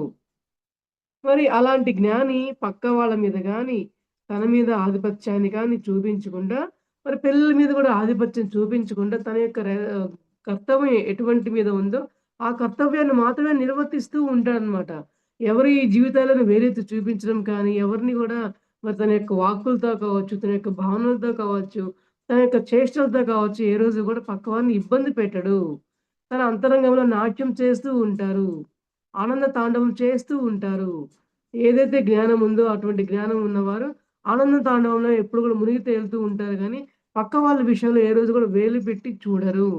మరి అలాంటి జ్ఞాని పక్క వాళ్ళ మీద గాని, తన మీద ఆధిపత్యాన్ని గాని చూపించకుండా, మరి పిల్లల మీద కూడా ఆధిపత్యం చూపించకుండా తన యొక్క కర్తవ్యం ఎటువంటి మీద ఉందో, ఆ కర్తవ్యాన్ని మాత్రమే నిర్వర్తిస్తూ ఉంటాడనమాట. ఎవరి జీవితాలను వేలెత్తి చూపించడం కానీ, ఎవరిని గూడా మరి తన యొక్క వాక్కులతో కావచ్చు, తన యొక్క భావనలతో కావచ్చు, తన యొక్క చేష్టలతో కావచ్చు, ఏ రోజు గూడా పక్కవారిని ఇబ్బంది పెట్టడు. తన అంతరంగంలో నాట్యం చేస్తూ ఉంటారు. ఆనంద తాండవం చేస్తూ ఉంటారు. ఏదైతే జ్ఞానం ఉందో అటువంటి జ్ఞానం ఉన్నవారు ఆనంద తాండవంలో ఎప్పుడు కూడా మునిగి తేలుతూ ఉంటారు గానీ, పక్క వాళ్ళ విషయంలో ఏ రోజు కూడా వేలు పెట్టి చూడరు.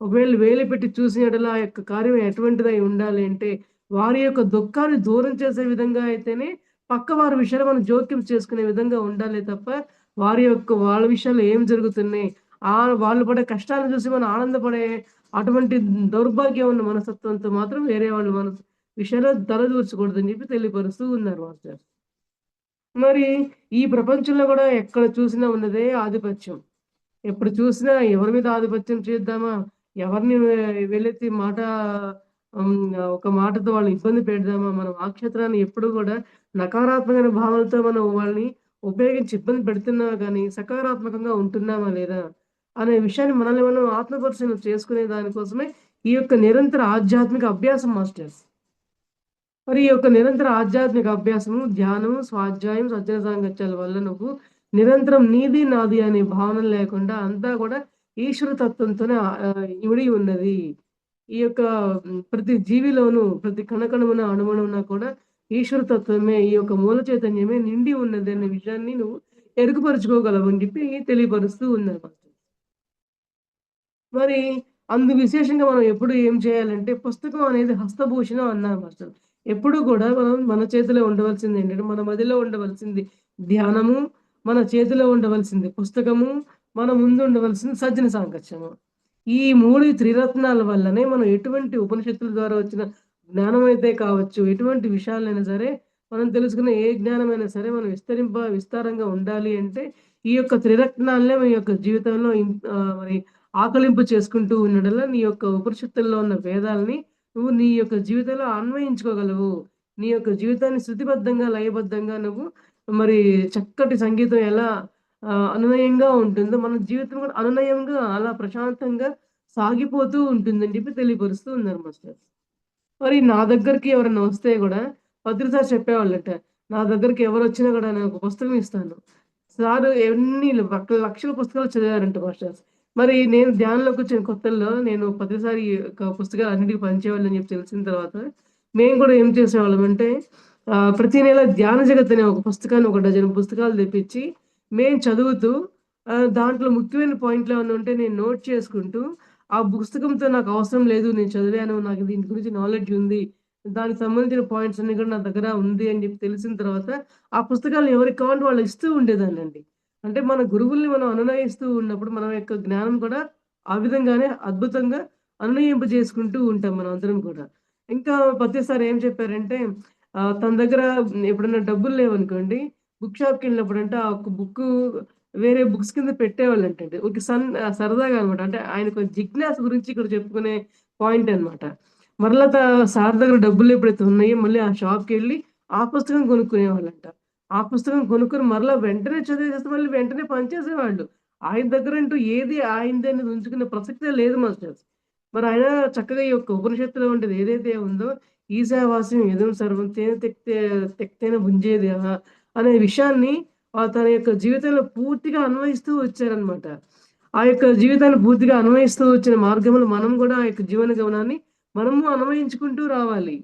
ఒకవేళ వేలు పెట్టి చూసిన యెడల ఆ యొక్క కార్యం ఎటువంటిదై ఉండాలి అంటే, వారి యొక్క దుఃఖాన్ని దూరం చేసే విధంగా అయితేనే పక్క వారి విషయాలు మనం జోక్యం చేసుకునే విధంగా ఉండాలే తప్ప, వాళ్ళ విషయాల్లో ఏం జరుగుతున్నాయి, వాళ్ళు పడే కష్టాలను చూసి మనం ఆనందపడే అటువంటి దౌర్భాగ్యం ఉన్న మనస్తత్వంతో మాత్రం వేరే వాళ్ళ విషయాల్లో తలదూర్చకూడదని చెప్పి తెలియపరుస్తూ ఉన్నారు మాస్టర్. మరి ఈ ప్రపంచంలో గూడా ఎక్కడ చూసినా ఉన్నదే ఆధిపత్యం. ఎప్పుడు చూసినా ఎవరి మీద ఆధిపత్యం చేద్దామా? ఎవరిని వెల్లెత్తి హ్మ్. ఒక మాటతో వాళ్ళని ఇబ్బంది పెడదామా? మన వాక్క్షేత్రాన్ని ఎప్పుడు గూడా నకారాత్మకమైన భావాలతో మనం వాళ్ళని ఉపయోగించి ఇబ్బంది పెడుతున్నామా గానీ, సకారాత్మకంగా ఉంటున్నామా లేదా? అనే విషయాన్ని మనల్ని మనం ఆత్మపరిశీలన చేసుకునే దాని కోసమే ఈ యొక్క నిరంతర ఆధ్యాత్మిక అభ్యాసం మాస్టర్స్. మరి ఈ యొక్క నిరంతర ఆధ్యాత్మిక అభ్యాసము, ధ్యానము, స్వాధ్యాయం, సజ్జన సాంగత్యాల వల్ల నువ్వు నిరంతరం నీది, నాది అనే భావన లేకుండా అంతా కూడా ఈశ్వర తత్వంతోనే ఇమిడి ఉన్నది. ఈ యొక్క ప్రతి జీవిలోనూ, ప్రతి కణకణమున, అణువణువున కూడా ఈశ్వర తత్వమే, ఈ యొక్క మూల చైతన్యమే నిండి ఉన్నది అనే విషయాన్ని నువ్వు ఎరుగుపరుచుకోగలవు అని చెప్పి తెలియపరుస్తూ ఉన్నారు. మరి అందు విశేషంగా మనం ఎప్పుడు ఏం చేయాలంటే, పుస్తకం అనేది హస్తభూషణం అన్నారు మాస్టర్. ఎప్పుడు కూడా మనం మన చేతిలో ఉండవలసింది ఏంటంటే, మన మదిలో ఉండవలసింది ధ్యానము, మన చేతిలో ఉండవలసింది పుస్తకము, మన ముందు ఉండవలసింది సజ్జన సాంగత్యము. ఈ 3 త్రిరత్నాల వల్లనే మనం ఎటువంటి ఉపనిషత్తుల ద్వారా వచ్చిన జ్ఞానమైతే కావచ్చు, ఎటువంటి విషయాలైనా సరే, మనం తెలుసుకున్న ఏ జ్ఞానమైనా సరే మనం విస్తారంగా ఉండాలి అంటే, ఈ యొక్క త్రిరత్నాలనే మీ యొక్క జీవితంలో మరి ఆకలింపు చేసుకుంటూ ఉండడంలో నీ యొక్క ఉపనిషత్తుల్లో ఉన్న వేదాల్ని నువ్వు నీ యొక్క జీవితంలో అన్వయించుకోగలవు. నీ యొక్క జీవితాన్ని శృతిబద్ధంగా, లయబద్ధంగా నువ్వు మరి చక్కటి సంగీతం ఎలా అనునయంగా ఉంటుందో, మన జీవితం కూడా అనునయంగా అలా ప్రశాంతంగా సాగిపోతూ ఉంటుందని చెప్పి తెలియపరుస్తూ ఉన్నారు మాస్టర్. మరి నా దగ్గరికి ఎవరైనా వస్తే గూడా పత్రి సార్ చెప్పేవాళ్ళట. నా దగ్గరికి ఎవరొచ్చినా గూడా నేను ఒక పుస్తకం ఇస్తాను. సారు ఎన్ని లక్షల పుస్తకాలు చదివారంట మాస్టర్స్. మరి నేను ధ్యానంలోకొచ్చిన కొత్తల్లో నేను ప్రతిసారి ఈ యొక్క పుస్తకాలు అన్నిటికి పంచేవాళ్ళని చెప్పి తెలిసిన తర్వాత, మేము కూడా ఏం చేసేవాళ్ళమంటే ప్రతి నెల ధ్యాన జగత్ అనే ఒక పుస్తకాన్ని ఒక డజన్ పుస్తకాలు తెప్పించి, మేము చదువుతూ దాంట్లో ముఖ్యమైన పాయింట్లు ఏమన్నా ఉంటే నేను నోట్ చేసుకుంటూ, ఆ పుస్తకంతో నాకు అవసరం లేదు. నేను చదివాను. నాకు దీని గురించి నాలెడ్జ్ ఉంది. దానికి సంబంధించిన పాయింట్స్ అన్నీ కూడా నా దగ్గర ఉంది అని చెప్పి తెలిసిన తర్వాత, ఆ పుస్తకాలను ఎవరికి కావాలంటే వాళ్ళు ఇస్తూ ఉండేదాన్నండి. అంటే మన గురువుల్ని మనం అనునయిస్తూ ఉన్నప్పుడు మన యొక్క జ్ఞానం కూడా ఆ విధంగానే అద్భుతంగా అన్వయింపజేసుకుంటూ ఉంటాం మనమందరం కూడా. ఇంకా ప్రతిసారి ఏం చెప్పారంటే తన దగ్గర ఎప్పుడన్నా డబ్బులు లేవనుకోండి, బుక్ షాప్‌కెళ్ళినప్పుడంట ఆ ఒక్క బుక్కు వేరే బుక్స్ కింద పెట్టేవాళ్ళంటండి. ఒక సరదాగా అనమాట. అంటే ఆయనకు జిజ్ఞాస గురించి ఇక్కడ చెప్పుకునే పాయింట్ అనమాట. మరలా సార్ దగ్గర డబ్బులెప్పుడైతే ఉన్నాయో మళ్ళీ ఆ షాప్‌కెళ్ళి ఆ పుస్తకం కొనుక్కునేవాళ్ళంట. ఆ పుస్తకం కొనుక్కొని మరలా వెంటనే చదివేసేసి మళ్ళీ వెంటనే పంచేసేవాళ్ళు. ఆయన దగ్గరంటూ ఏది ఆయనది అనేది ఉంచుకునే ప్రసక్తే లేదు మాస్టర్స్. మరి ఆయన చక్కగా ఈ యొక్క ఉపనిషత్తులో ఉండేది ఏదైతే ఉందో ఈశావాస్యం ఇదం సర్వం తేన తెక్తేన భుంజేదహ అనే విషయాన్ని తన యొక్క జీవితంలో పూర్తిగా అన్వయిస్తూ వచ్చారనమాట. ఆ యొక్క జీవితాన్ని పూర్తిగా అన్వయిస్తూ వచ్చిన మార్గంలో మనం గూడా ఆ యొక్క జీవన గమనాన్ని మనము అన్వయించుకుంటూ రావాలి.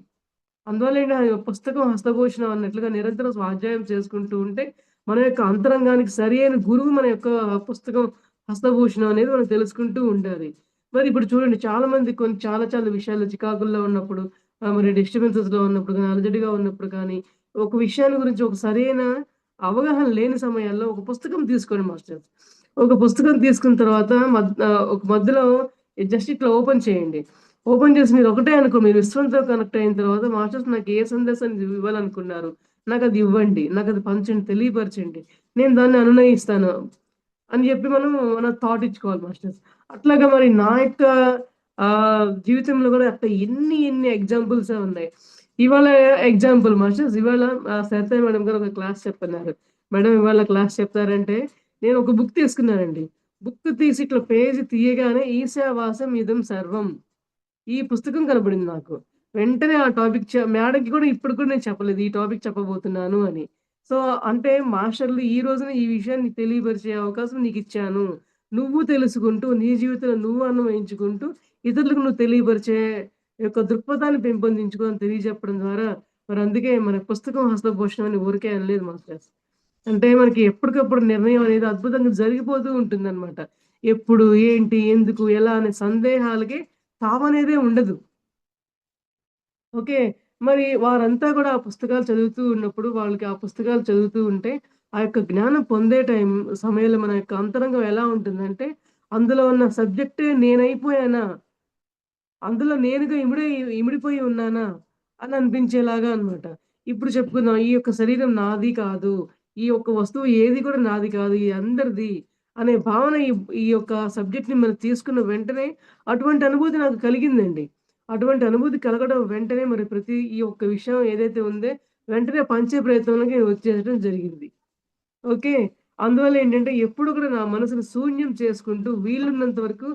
అందువల్ల పుస్తకం హస్తభూషణం అన్నట్లుగా నిరంతరం స్వాధ్యాయం చేసుకుంటూ ఉంటే, మన యొక్క అంతరంగానికి సరియైన గురువు మన యొక్క పుస్తకం హస్తభూషణం అనేది మనం తెలుసుకుంటూ ఉండాలి. మరి ఇప్పుడు చూడండి చాలామంది చాలా చాలా విషయాలు చికాకుల్లో ఉన్నప్పుడు మరి డిస్టర్బెన్సెస్‌లో ఉన్నప్పుడు గాని, అలజడిగా ఉన్నప్పుడు కానీ, ఒక విషయాన్ని గురించి ఒక సరైన అవగాహన లేని సమయాల్లో ఒక పుస్తకం తీసుకోండి మాస్టర్. ఒక పుస్తకం తీసుకున్న తర్వాత ఒక మధ్యలో జస్ట్ ఇట్లా ఓపెన్ చేయండి. ఓపెన్ చేసి మీరు ఒకటే అనుకో మీరు విశ్వంతో కనెక్ట్ అయిన తర్వాత మాస్టర్స్ నాకు ఏ సందేశాన్ని ఇవ్వాలనుకున్నారు? నాకది ఇవ్వండి. నాకది పంచండి, తెలియపరచండి. నేను దాన్ని అనునయిస్తాను అని జెప్పి మన థాట్ ఇచ్చుకోవాలి మాస్టర్స్. అట్లాగా మరి నా యొక్క జీవితంలో గూడా అట్లా ఎన్ని ఎగ్జాంపుల్సే ఉన్నాయి. ఇవాళ ఎగ్జాంపుల్ మాస్టర్స్ ఇవాళ సరిత మేడం గారు ఒక క్లాస్ చెప్తున్నారు. మేడం ఇవాళ క్లాస్ చెప్తారంటే నేను ఒక బుక్ తీసుకున్నానండి. బుక్ తీసి ఇట్లా పేజ్ తీయగానే ఈశావాసం ఇదం సర్వం. ఈ పుస్తకం కనపడింది నాకు. వెంటనే ఆ టాపిక్ మేడంకి కూడా ఇప్పటికి కూడా నేను చెప్పలేదు. ఈ టాపిక్ చెప్పబోతున్నాను అని. సో, అంటే మాస్టర్‌లు ఈ రోజున ఈ విషయాన్ని తెలియపరిచే అవకాశం నీకిచ్చాను. నువ్వు తెలుసుకుంటూ, నీ జీవితంలో నువ్వు అన్వయించుకుంటూ, ఇతరులకు నువ్వు తెలియపరిచే యొక్క దృక్పథాన్ని పెంపొందించుకో అని తెలియజెప్పడం ద్వారా మరి అందుకే మన పుస్తకం హస్తభూషణం అని ఊరికే అనలేదు మాస్టర్స్. అంటే మనకి ఎప్పటికప్పుడు నిర్ణయం అనేది అద్భుతంగా జరిగిపోతూ ఉంటుందనమాట. ఎప్పుడు, ఏంటి, ఎందుకు, ఎలా అనే సందేహాలకి తావనేదే ఉండదు. ఓకే. మరి వారంతా గూడా ఆ పుస్తకాలు చదువుతూ ఉన్నప్పుడు, వాళ్ళకి ఆ పుస్తకాలు చదువుతూ ఉంటే, ఆ యొక్క జ్ఞానం పొందే సమయంలో మన యొక్క అంతరంగం ఎలా ఉంటుందంటే, అందులో ఉన్న సబ్జెక్టే నేనైపోయానా? అందులో నేనుగా ఇమిడిపోయి ఉన్నానా? అని అనిపించేలాగా అన్నమాట. ఇప్పుడు చెప్పుకుందాం. ఈ యొక్క శరీరం నాది కాదు. ఈ యొక్క వస్తువు ఏది కూడా నాది కాదు. ఇది అందరిది అనే భావన ఈ యొక్క సబ్జెక్ట్‌ని మనం తీసుకున్న వెంటనే అటువంటి అనుభూతి నాకు కలిగిందండి. అటువంటి అనుభూతి కలగడం వెంటనే మరి ఈ ఒక్క విషయం ఏదైతే ఉందో వెంటనే పంచే ప్రయత్నంలోకి వచ్చేయడం జరిగింది. ఓకే. అందువల్లేంటంటే, ఎప్పుడు కూడా నా మనసుని శూన్యం చేసుకుంటూ, వీలున్నంత వరకు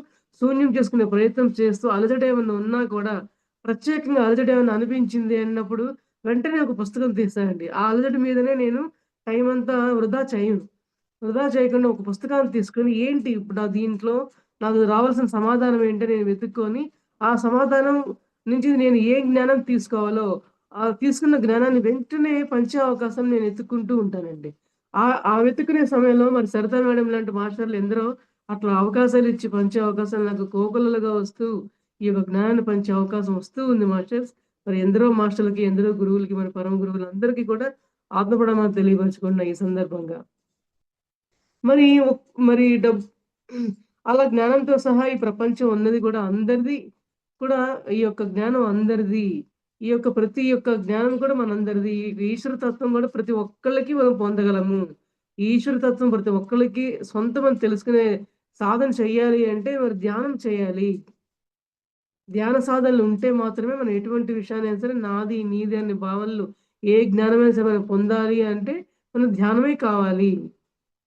శూన్యం చేసుకునే ప్రయత్నం చేస్తూ, అలజడేమన్నా ఉన్నా కూడా, ప్రత్యేకంగా అలజడేమన్నా అనిపించింది అన్నప్పుడు, వెంటనే ఒక పుస్తకం తీస్తానండి. ఆ అలజడి మీదనే నేను టైమంతా వృధా చేయను. వృధా చేయకుండా ఒక పుస్తకాన్ని తీసుకొని, ఏంటి ఇప్పుడు దీంట్లో నాకు రావాల్సిన సమాధానం ఏంటని నేను వెతుక్కొని, ఆ సమాధానం నుంచి నేను ఏ జ్ఞానం తీసుకోవాలో, ఆ తీసుకున్న జ్ఞానాన్ని వెంటనే పంచే అవకాశం నేను ఎతుక్కుంటూ ఉంటానండి. ఆ వెతుకునే సమయంలో మరి సరిత మేడం లాంటి మాస్టర్‌లు ఎందరో అట్లా అవకాశాలిచ్చి పంచే అవకాశాలు నాకు కోకొల్లలుగా వస్తూ, ఈ యొక్క జ్ఞానాన్ని పంచే అవకాశం వస్తూ ఉంది మాస్టర్స్. మరి ఎందరో మాస్టర్‌లకి, ఎందరో గురువులకి, మరి పరమ గురువులందరికీ కూడా ఆత్మ ప్రణామాలు తెలియపరచుకుంటున్నా ఈ సందర్భంగా. మరి మరి అలా జ్ఞానంతో సహా ఈ ప్రపంచం ఉన్నది కూడా అందరిది కూడా ఈ యొక్క జ్ఞానం అందరిది. ఈ యొక్క ప్రతి ఒక్క జ్ఞానం కూడా మనందరిది. ఈశ్వర తత్వం కూడా ప్రతి ఒక్కళ్ళకి మనం పొందగలము. ఈ ఈశ్వర తత్వం ప్రతి ఒక్కళ్ళకి సొంతమని తెలుసుకునే సాధన చెయ్యాలి అంటే మరి ధ్యానం చేయాలి. ధ్యాన సాధనలు ఉంటే మాత్రమే మనం ఎటువంటి విషయాన్నైనా సరే నాది, నీది అనే భావనలు ఏ జ్ఞానమైనా సరే మనం పొందాలి అంటే మనం ధ్యానమే కావాలి.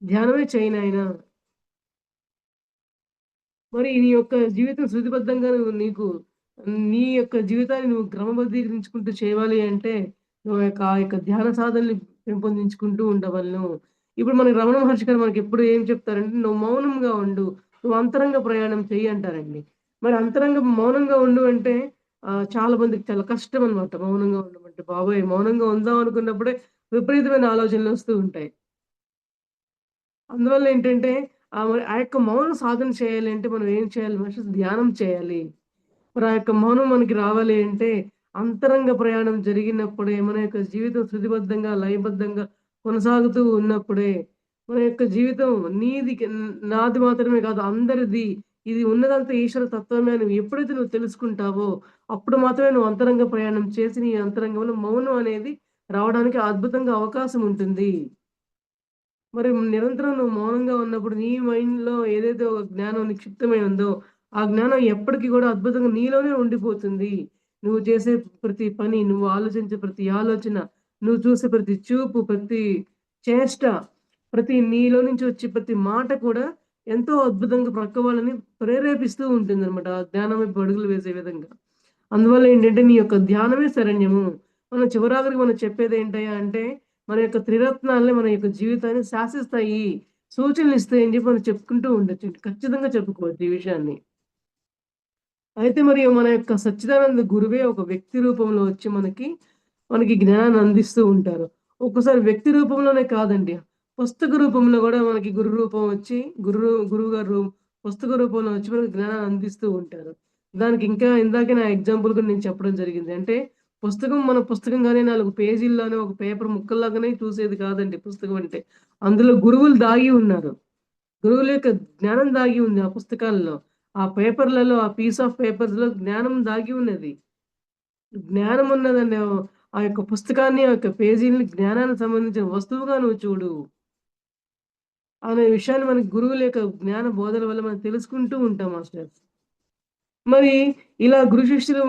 ధ్యానమే చేయి నాయనా! మరి నీ యొక్క జీవితం శృతిబద్ధంగా నీ యొక్క జీవితాన్ని నువ్వు క్రమబద్ధీకరించుకుంటూ చేయాలి అంటే, ఆ యొక్క ధ్యాన సాధనని పెంపొందించుకుంటూ ఉండవలను. ఇప్పుడు మనకి రమణ మహర్షి గారు మనకెప్పుడు ఏం చెప్తారంటే, "నువ్వు మౌనంగా ఉండు. నువ్వు అంతరంగ ప్రయాణం చెయ్యి" అంటారండి. మరి మౌనంగా ఉండు అంటే చాలా మందికి చాలా కష్టమనమాట మౌనంగా ఉండమంటే. బాబోయ్! మౌనంగా ఉందాం అనుకున్నప్పుడే విపరీతమైన ఆలోచనలొస్తూ ఉంటాయి. అందువల్లేంటంటే మరి ఆ యొక్క మౌన సాధన చేయాలి అంటే మనం ఏం చేయాలి? ఫస్ట్ ధ్యానం చేయాలి. మరి ఆ యొక్క మౌనం మనకి రావాలి అంటే అంతరంగ ప్రయాణం జరిగినప్పుడే మన యొక్క జీవితం శృతిబద్ధంగా, లయబద్ధంగా కొనసాగుతూ ఉన్నప్పుడే మన యొక్క జీవితం నాది మాత్రమే కాదు అందరిది. ఇది ఉన్నదంతా ఈశ్వర తత్వమే అని ఎప్పుడైతే నువ్వు తెలుసుకుంటావో అప్పుడు మాత్రమే నువ్వు అంతరంగ ప్రయాణం చేసి నీ అంతరంగంలో మౌనం అనేది రావడానికి అద్భుతంగా అవకాశం ఉంటుంది. మరి నిరంతరం నువ్వు మౌనంగా ఉన్నప్పుడు నీ మైండ్‌లో ఏదైతే ఒక జ్ఞానం నిక్షిప్తమై ఉందో, ఆ జ్ఞానం ఎప్పటికి గూడా అద్భుతంగా నీలోనే ఉండిపోతుంది. నువ్వు చేసే ప్రతి పని, నువ్వు ఆలోచించే ప్రతి ఆలోచన, నువ్వు చూసే ప్రతి చూపు, ప్రతి చేష్ట, నీలో నుంచి వచ్చే ప్రతి మాట కూడా ఎంతో అద్భుతంగా ప్రక్క వాళ్ళని ప్రేరేపిస్తూ ఉంటుందనమాట. ఆ జ్ఞానం వైపు అడుగులు వేసే విధంగా. అందువల్ల ఏంటంటే నీ యొక్క ధ్యానమే శరణ్యము. చివరాఖరికి మనం చెప్పేదేంటయ్యా అంటే, మన యొక్క త్రిరత్నాలే మన యొక్క జీవితాన్ని శాసిస్తాయి. సూచనలిస్తాయి అని చెప్పి మనం చెప్పుకుంటూ ఉండొచ్చు. ఖచ్చితంగా చెప్పుకోవచ్చు ఈ విషయాన్ని. అయితే మరి మన యొక్క సచ్చిదానంద గురువే ఒక వ్యక్తి రూపంలో వచ్చి మనకి జ్ఞానాన్ని అందిస్తూ ఉంటారు. ఒక్కోసారి వ్యక్తి రూపంలోనే కాదండి. పుస్తక రూపంలో గూడా మనకి గురు రూపం వచ్చి, గురువుగారు పుస్తక రూపంలో వచ్చి మనకు జ్ఞానాన్ని అందిస్తూ ఉంటారు. దానికి ఇంకా ఇందాకే నా ఎగ్జాంపుల్ కూడా నేను చెప్పడం జరిగింది. అంటే మన పుస్తకంగానే 4 పేజీల్లోనే ఒక పేపర్ ముక్కల్లాగానే చూసేది కాదండి పుస్తకం అంటే. అందులో గురువులు దాగి ఉన్నారు. గురువుల యొక్క జ్ఞానం దాగి ఉంది ఆ పుస్తకాల్లో. ఆ పేపర్‌లలో, ఆ పీస్ ఆఫ్ పేపర్స్‌లో జ్ఞానం దాగి ఉన్నది. జ్ఞానం ఉన్నదండి. ఆ యొక్క పుస్తకాన్ని, ఆ యొక్క పేజీలని జ్ఞానానికి సంబంధించిన వస్తువుగా నువ్వు చూడు. అనే విషయాన్ని మనకి గురువుల యొక్క జ్ఞాన బోధన వల్ల మనం తెలుసుకుంటూ ఉంటాం మాస్టర్. మరి ఇలా గురు శిష్యులు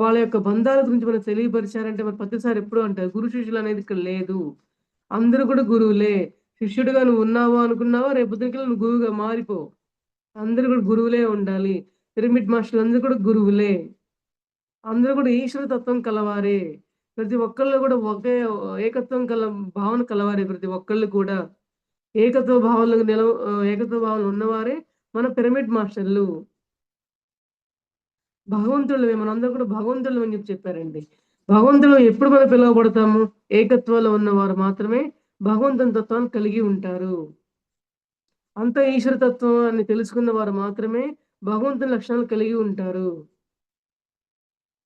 వాళ్ళ యొక్క బంధాల గురించి మనకు తెలియపరిచారంటే మరి ప్రతిసారి ఎప్పుడూ అంటారు. గురు శిష్యులనేది ఇక్కడ లేదు. అందరూ కూడా గురువులే. శిష్యుడిగా నువ్వు ఉన్నావా అనుకున్నావా రేపొద్దునకల్లా నువ్వు గురువుగా మారిపో. అందరూ కూడా గురువులే ఉండాలి. పిరమిడ్ మాస్టర్‌లందరూ కూడా గురువులే. అందరూ కూడా ఈశ్వర తత్వం కలవారే. ప్రతి ఒక్కళ్ళు కూడా ఒకే ఏకత్వం భావన కలవారే ప్రతి ఒక్కళ్ళు కూడా. ఏకత్వ భావనలో ఉన్నవారే మన పిరమిడ్ మాస్టర్‌లు. భగవంతులమే మనందరం కూడా భగవంతులం అని చెప్పారండి. భగవంతులం ఎప్పుడు మనం పిలువబడతాము? ఏకత్వంలో ఉన్నవారు మాత్రమే భగవంతుని తత్వాన్ని కలిగి ఉంటారు. అంతా ఈశ్వర తత్వం అని తెలుసుకున్న వారు మాత్రమే భగవంతుని లక్షణాలు కలిగి ఉంటారు.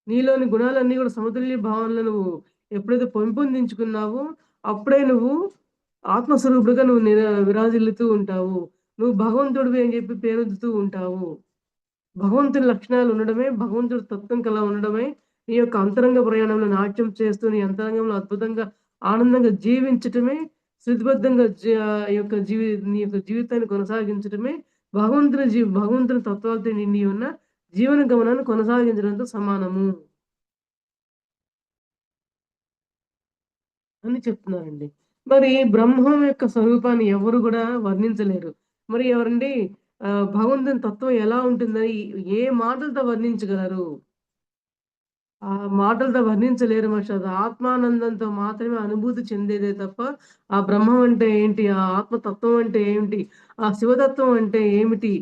నీలోని గుణాలన్నీ కూడా సమతుల్య భావనలో నువ్వు ఎప్పుడైతే పెంపొందించుకున్నావో, అప్పుడే నువ్వు ఆత్మస్వరూపుడుగా నువ్వు విరాజిల్లుతూ ఉంటావు. నువ్వు భగవంతుడివి అని చెప్పి పేరొందుతూ ఉంటావు. భగవంతుని లక్షణాలు ఉండడమే, భగవంతుడి తత్వం ఉండడమే, నీ యొక్క అంతరంగ ప్రయాణంలో నాట్యం చేస్తూ, నీ అంతరంగంలో అద్భుతంగా, ఆనందంగా జీవించటమే, శృతిబద్ధంగా ఈ యొక్క నీ యొక్క జీవితాన్ని కొనసాగించటమే, భగవంతుని తత్వాలతో నిండి ఉన్న జీవన గమనాన్ని కొనసాగించడంతో సమానము అని చెప్తున్నారండి. మరి బ్రహ్మం యొక్క స్వరూపాన్ని ఎవరు గూడా వర్ణించలేరు. మరి ఎవరండి భగవంతుని తత్వం ఎలా ఉంటుందని ఏ మాటలతో వర్ణించగలరు? ఆ మాటలతో వర్ణించలేరు మాస్టర్. అది ఆత్మానందంతో మాత్రమే అనుభూతి చెందేదే తప్ప, ఆ బ్రహ్మం అంటే ఏంటి? ఆ ఆత్మతత్వం అంటే ఏమిటి? ఆ శివతత్వం అంటే ఏమిటి?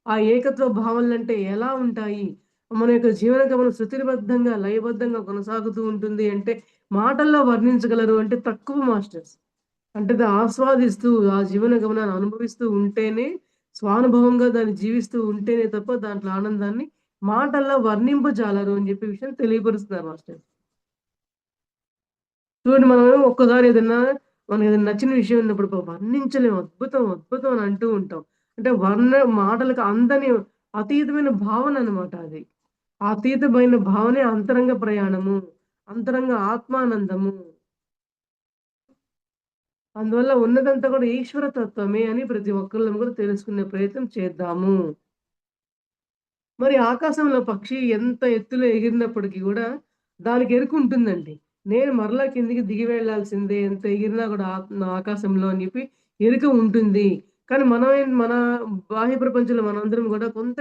ఆ ఏకత్వ భావనలంటే ఎలా ఉంటాయి? మన యొక్క జీవన గమనం శృతిబద్ధంగా, లయబద్ధంగా కొనసాగుతూ ఉంటుంది అంటే, మాటల్లో వర్ణించగలరు అంటే తక్కువ మాస్టర్స్. అంటే అది ఆస్వాదిస్తూ, ఆ జీవన గమనాన్ని అనుభవిస్తూ ఉంటేనే, స్వానుభవంగా దాన్ని జీవిస్తూ ఉంటేనే తప్ప దాంట్లో ఆనందాన్ని మాటల్లో వర్ణింపజాలరు అని చెప్పే విషయం తెలియపరుస్తున్నారు మాస్టర్. చూడండి మనం ఒక్కసారి మనకేదైనా నచ్చిన విషయం ఉన్నప్పుడు వర్ణించలేము. అద్భుతం, అద్భుతం అని అంటూ ఉంటాం. అంటే మాటలకు అందని అతీతమైన భావన అన్నమాట అది. ఆ అతీతమైన భావనే అంతరంగ ప్రయాణము. అంతరంగ ఆత్మానందము. అందువల్ల ఉన్నదంతా కూడా ఈశ్వర తత్వమే అని ప్రతి ఒక్కళ్ళం కూడా తెలుసుకునే ప్రయత్నం చేద్దాము. మరి ఆకాశంలో పక్షి ఎంత ఎత్తులో ఎగిరినప్పటికి గూడా దానికి ఎరుకుంటుందండి. నేను మరలా కిందకి దిగి వెళ్ళాల్సిందే ఎంత ఎగిరినా గూడా ఆకాశంలో అని జెప్పి ఎరుక ఉంటుంది. కానీ మన బాహ్య ప్రపంచంలో మనందరం గూడా కొంత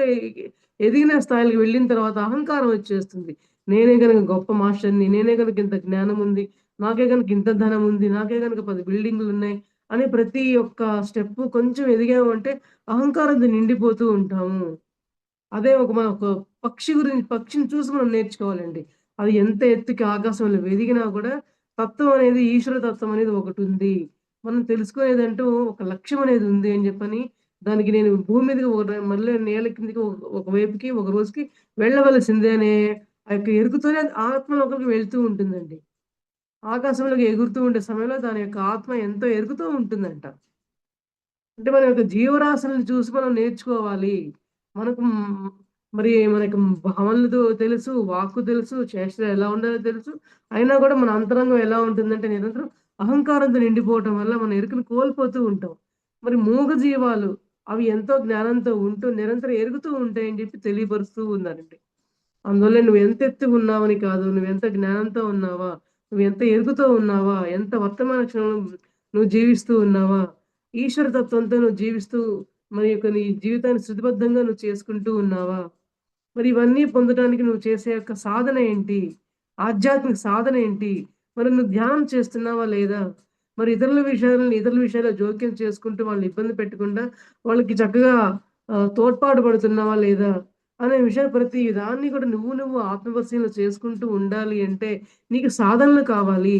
ఎదిగిన స్థాయికి వెళ్ళిన తర్వాత అహంకారం వచ్చేస్తుంది. నేనే గనక గొప్ప మాస్టర్‌ని, నేనే గనక ఇంత జ్ఞానం ఉంది, నాకే గనక ఇంత ధనం ఉంది, నాకే గనక 10 బిల్డింగులున్నాయి అని ప్రతి ఒక్క స్టెప్పు కొంచెం ఎదిగాము అంటే అహంకారంతో నిండిపోతూ ఉంటాము. అదే మనం ఒక పక్షిని చూసి మనం నేర్చుకోవాలండి. అది ఎంత ఎత్తుకి ఆకాశంలో ఎదిగినా కూడా తత్వం అనేది ఈశ్వర తత్వం అనేది ఒకటుంది. మనం తెలుసుకునేదంటూ ఒక లక్ష్యం అనేది ఉంది అని చెప్పని, దానికి నేను భూమి మీదకి మళ్ళీ నేల కిందకి ఒక వైపుకి ఒక రోజుకి వెళ్ళవలసిందే అనే ఆ యొక్క ఎరుకుతోనే అది ఆత్మలోకంకి వెళ్తూ ఉంటుందండి. ఆకాశంలోకి ఎగురుతూ ఉండే సమయంలో దాని యొక్క ఆత్మ ఎంతో ఎరుగుతూ ఉంటుందంట. అంటే మన యొక్క జీవరాశులను చూసి మనం నేర్చుకోవాలి. మనకు మనకు భావనలు తెలుసు, వాక్కు తెలుసు, చేష్టలు ఎలా ఉండాలో తెలుసు. అయినా గూడా మన అంతరంగం ఎలా ఉంటుందంటే నిరంతరం అహంకారంతో నిండిపోవటం వల్ల మన ఎరుకను కోల్పోతూ ఉంటాం. మరి మూగ జీవాలు అవి ఎంతో జ్ఞానంతో ఉంటూ నిరంతరం ఎరుగుతూ ఉంటాయని జెప్పి తెలియపరుస్తూ ఉన్నారండి. అందువల్ల నువ్వెంత ఎత్తుగా ఉన్నావని కాదు. నువ్వెంత జ్ఞానంతో ఉన్నావా? నువ్వెంత ఎరుగుతో ఉన్నావా? ఎంత వర్తమాన క్షణం నువ్వు జీవిస్తూ ఉన్నావా? ఈశ్వర తత్వంతో నువ్వు జీవిస్తూ మరి యొక్క నీ జీవితాన్ని శృతిబద్ధంగా నువ్వు చేసుకుంటూ ఉన్నావా? మరి ఇవన్నీ పొందడానికి నువ్వు చేసే యొక్క సాధన ఏంటి? ఆధ్యాత్మిక సాధన ఏంటి? మరి నువ్వు ధ్యానం చేస్తున్నావా లేదా? మరి ఇతరుల విషయాల్లో జోక్యం చేసుకుంటూ వాళ్ళని ఇబ్బంది పెట్టకుండా వాళ్ళకి చక్కగా తోడ్పాటు పడుతున్నావా లేదా? అనే విషయాలు ప్రతి దాన్ని కూడా నువ్వు ఆత్మపరిశీలన చేసుకుంటూ ఉండాలి అంటే నీకు సాధనలు కావాలి.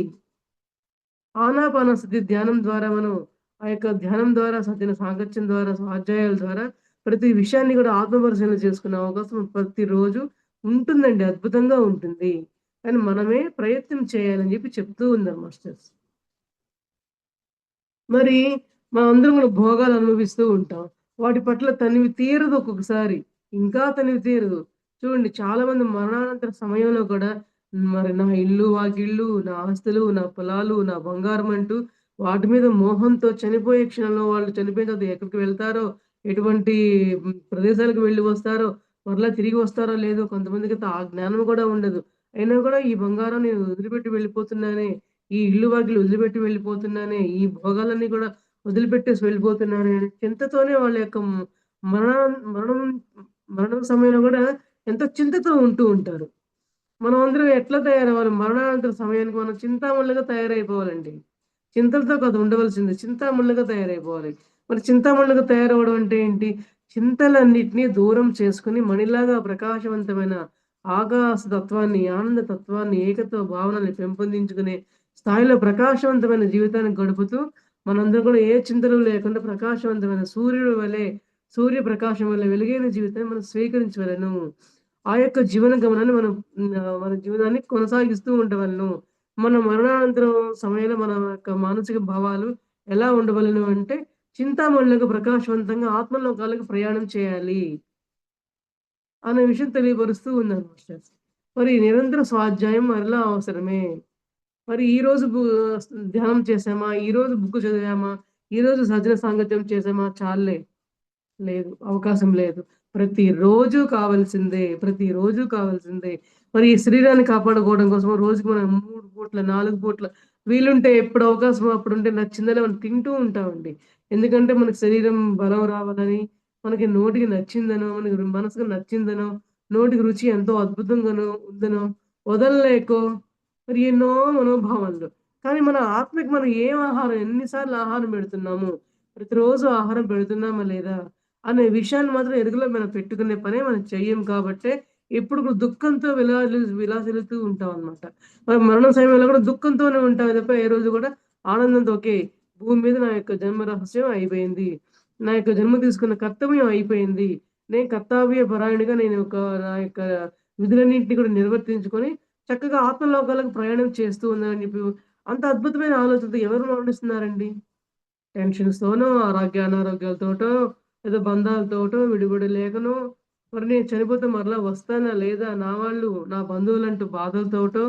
ఆనాపానసతి ధ్యానం ద్వారా మనం ఆ యొక్క ధ్యానం ద్వారా, సజ్జన సాంగత్యం ద్వారా, స్వాధ్యాయాల ద్వారా ప్రతి విషయాన్ని కూడా ఆత్మపరిశీలన చేసుకునే అవకాశం ప్రతిరోజు ఉంటుందండి. అద్భుతంగా ఉంటుంది. కానీ మనమే ప్రయత్నం చేయాలని చెప్పి చెప్తూ ఉన్నారు మాస్టర్స్. మరి మనందరం కూడా భోగాలు అనుభవిస్తూ ఉంటాం. వాటి పట్ల తనివి తీరదు ఒక్కొక్కసారి. ఇంకా తనివి తీరదు. చూడండి చాలామంది మరణానంతర సమయంలో కూడా మరి నా ఇల్లు, వాకిళ్ళు, నా ఆస్తులు, నా పొలాలు, నా బంగారం అంటూ వాటి మీద మోహంతో చనిపోయే క్షణంలో వాళ్ళు చనిపోయిన తర్వాత ఎక్కడికి వెళ్తారో, ఎటువంటి ప్రదేశాలకు వెళ్లి వస్తారో, మరలా తిరిగి వస్తారో లేదో కొంతమందికైతే ఆ జ్ఞానం కూడా ఉండదు. అయినా కూడా ఈ బంగారం నేను వదిలిపెట్టి వెళ్ళిపోతున్నానే, ఈ ఇల్లు వాకిలి వదిలిపెట్టి వెళ్ళిపోతున్నానే, ఈ భోగాలన్నీ కూడా వదిలిపెట్టేసి వెళ్ళిపోతున్నానే అనే చింతతోనే వాళ్ళ యొక్క మరణం మరణం మరణం సమయంలో గూడా ఎంతో చింతతో ఉంటూ ఉంటారు. మనమందరం ఎట్లా తయారవ్వాలి? మరణానంతర సమయానికి మనం చింతామణులుగా తయారైపోవాలండి. చింతలతో కాదు ఉండవలసింది. చింతామణులుగా తయారైపోవాలి. మరి చింతామణులుగా తయారవ్వడం అంటే ఏంటి? చింతలన్నిటిని దూరం చేసుకొని మణిలాగా ప్రకాశవంతమైన ఆకాశ తత్వాన్ని, ఆనంద తత్వాన్ని, ఏకత్వ భావనల్ని పెంపొందించుకునే స్థాయిలో ప్రకాశవంతమైన జీవితాన్ని గడుపుతూ మనందరం కూడా ఏ చింతలు లేకుండా ప్రకాశవంతమైన సూర్యుడి వలె, సూర్యప్రకాశం వలె వెలుగైన జీవితాన్ని మనం స్వీకరించవలెను. ఆ యొక్క జీవన గమనాన్ని మనం మన జీవనాన్ని కొనసాగిస్తూ ఉండవలెను. మన మరణానంతరం సమయంలో మన యొక్క మానసిక భావాలు ఎలా ఉండవలెను అంటే, చింతామణులకు ప్రకాశవంతంగా ఆత్మలోకాలకు ప్రయాణం చేయాలి అనే విషయం తెలియపరుస్తూ ఉన్నాను మాస్టర్స్. మరి నిరంతర స్వాధ్యాయం మరలా అవసరమే. మరి ఈరోజు ధ్యానం చేశామా? ఈరోజు బుక్ చదివామా? ఈరోజు సజ్జన సాంగత్యం చేశామా? చాల్లే. లేదు. అవకాశం లేదు. ప్రతిరోజు కావాల్సిందే. ప్రతిరోజు కావాల్సిందే. మరి ఈ శరీరాన్ని కాపాడుకోవడం కోసం రోజుకి మనం 3 పూట్ల, 4 పూట్ల వీలుంటే ఎప్పుడు అవకాశమో అప్పుడుంటే నచ్చిందల్లా మనం తింటూ ఉంటామండి. ఎందుకంటే మనకి శరీరం బలం రావాలని, మనకి నోటికి నచ్చిందనో, మనకి మనసుకు నచ్చిందనో, నోటికి రుచి ఎంతో అద్భుతంగానో ఉందనో, వదలలేకో మరి ఎన్నో మనోభావాలు. కానీ మన ఆత్మకి మనం ఏం ఆహారం ఎన్ని సార్లు ఆహారం పెడుతున్నాము? ప్రతిరోజు ఆహారం పెడుతున్నామా లేదా? అనే విషయాన్ని మాత్రం ఎరుకలో మనం పెట్టుకునే పనే మనం చెయ్యం కాబట్టే, ఎప్పుడు కూడా దుఃఖంతో విలాసిల్లుతూ ఉంటామనమాట. మరి మరణ సమయంలో కూడా దుఃఖంతోనే ఉంటామే తప్ప, ఏ రోజు కూడా ఆనందంతో ఓకే. భూమి మీద నా యొక్క జన్మ రహస్యం అయిపోయింది. నా యొక్క జన్మ తీసుకున్న కర్తవ్యం అయిపోయింది. నేను కర్తవ్య పరాయణుడిగా నా యొక్క విధులన్నింటిని కూడా నిర్వర్తించుకొని, చక్కగా ఆత్మలోకాలకు ప్రయాణం చేస్తూ ఉన్నానని చెప్పి, అంత అద్భుతమైన ఆలోచనతో ఎవరు మరణిస్తున్నారండి? టెన్షన్స్‌తోనో, అనారోగ్యాలతోటో, లేదా బంధాలతోటో విడిగుడి లేకనో, మరి నేను చనిపోతే మరలా వస్తానా? లేదా? నా వాళ్ళు, నా బంధువులంటూ బాధలతోటో,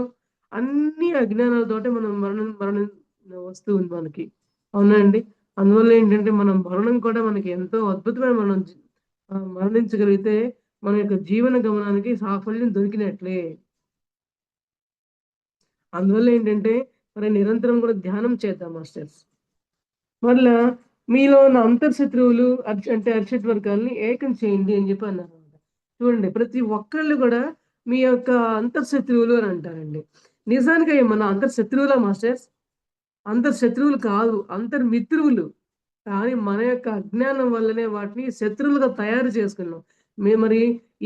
అన్నీ అజ్ఞానాలతోటే మనం మరణం మరణం వస్తూ ఉంది మనకి. అవునా అండి? అందువల్ల ఏంటంటే, మనం మరణం కూడా మనకి ఎంతో అద్భుతమైన మరణించగలిగితే, మన యొక్క జీవన గమనానికి సాఫల్యం దొరికినట్లే. అందువల్ల ఏంటంటే, మరి నిరంతరం కూడా ధ్యానం చేద్దాం మాస్టర్స్. మరలా మీలో ఉన్న అంతర్శత్రువులు అంటే అరిషడ్ వర్గాల్ని ఏకం చేయండి అని చెప్పి అన్నారన్నమాట. చూడండి ప్రతి ఒక్కళ్ళు గూడా మీ యొక్క అంతర్శత్రువులు అని అంటారండి. నిజానికి అయి మన అంతర్శత్రువులా మాస్టర్స్? అంతర్శత్రువులు కాదు. అంతర్మిత్రువులు. కానీ మన యొక్క అజ్ఞానం వల్లనే వాటిని శత్రువులుగా తయారు చేసుకున్నాం. మరి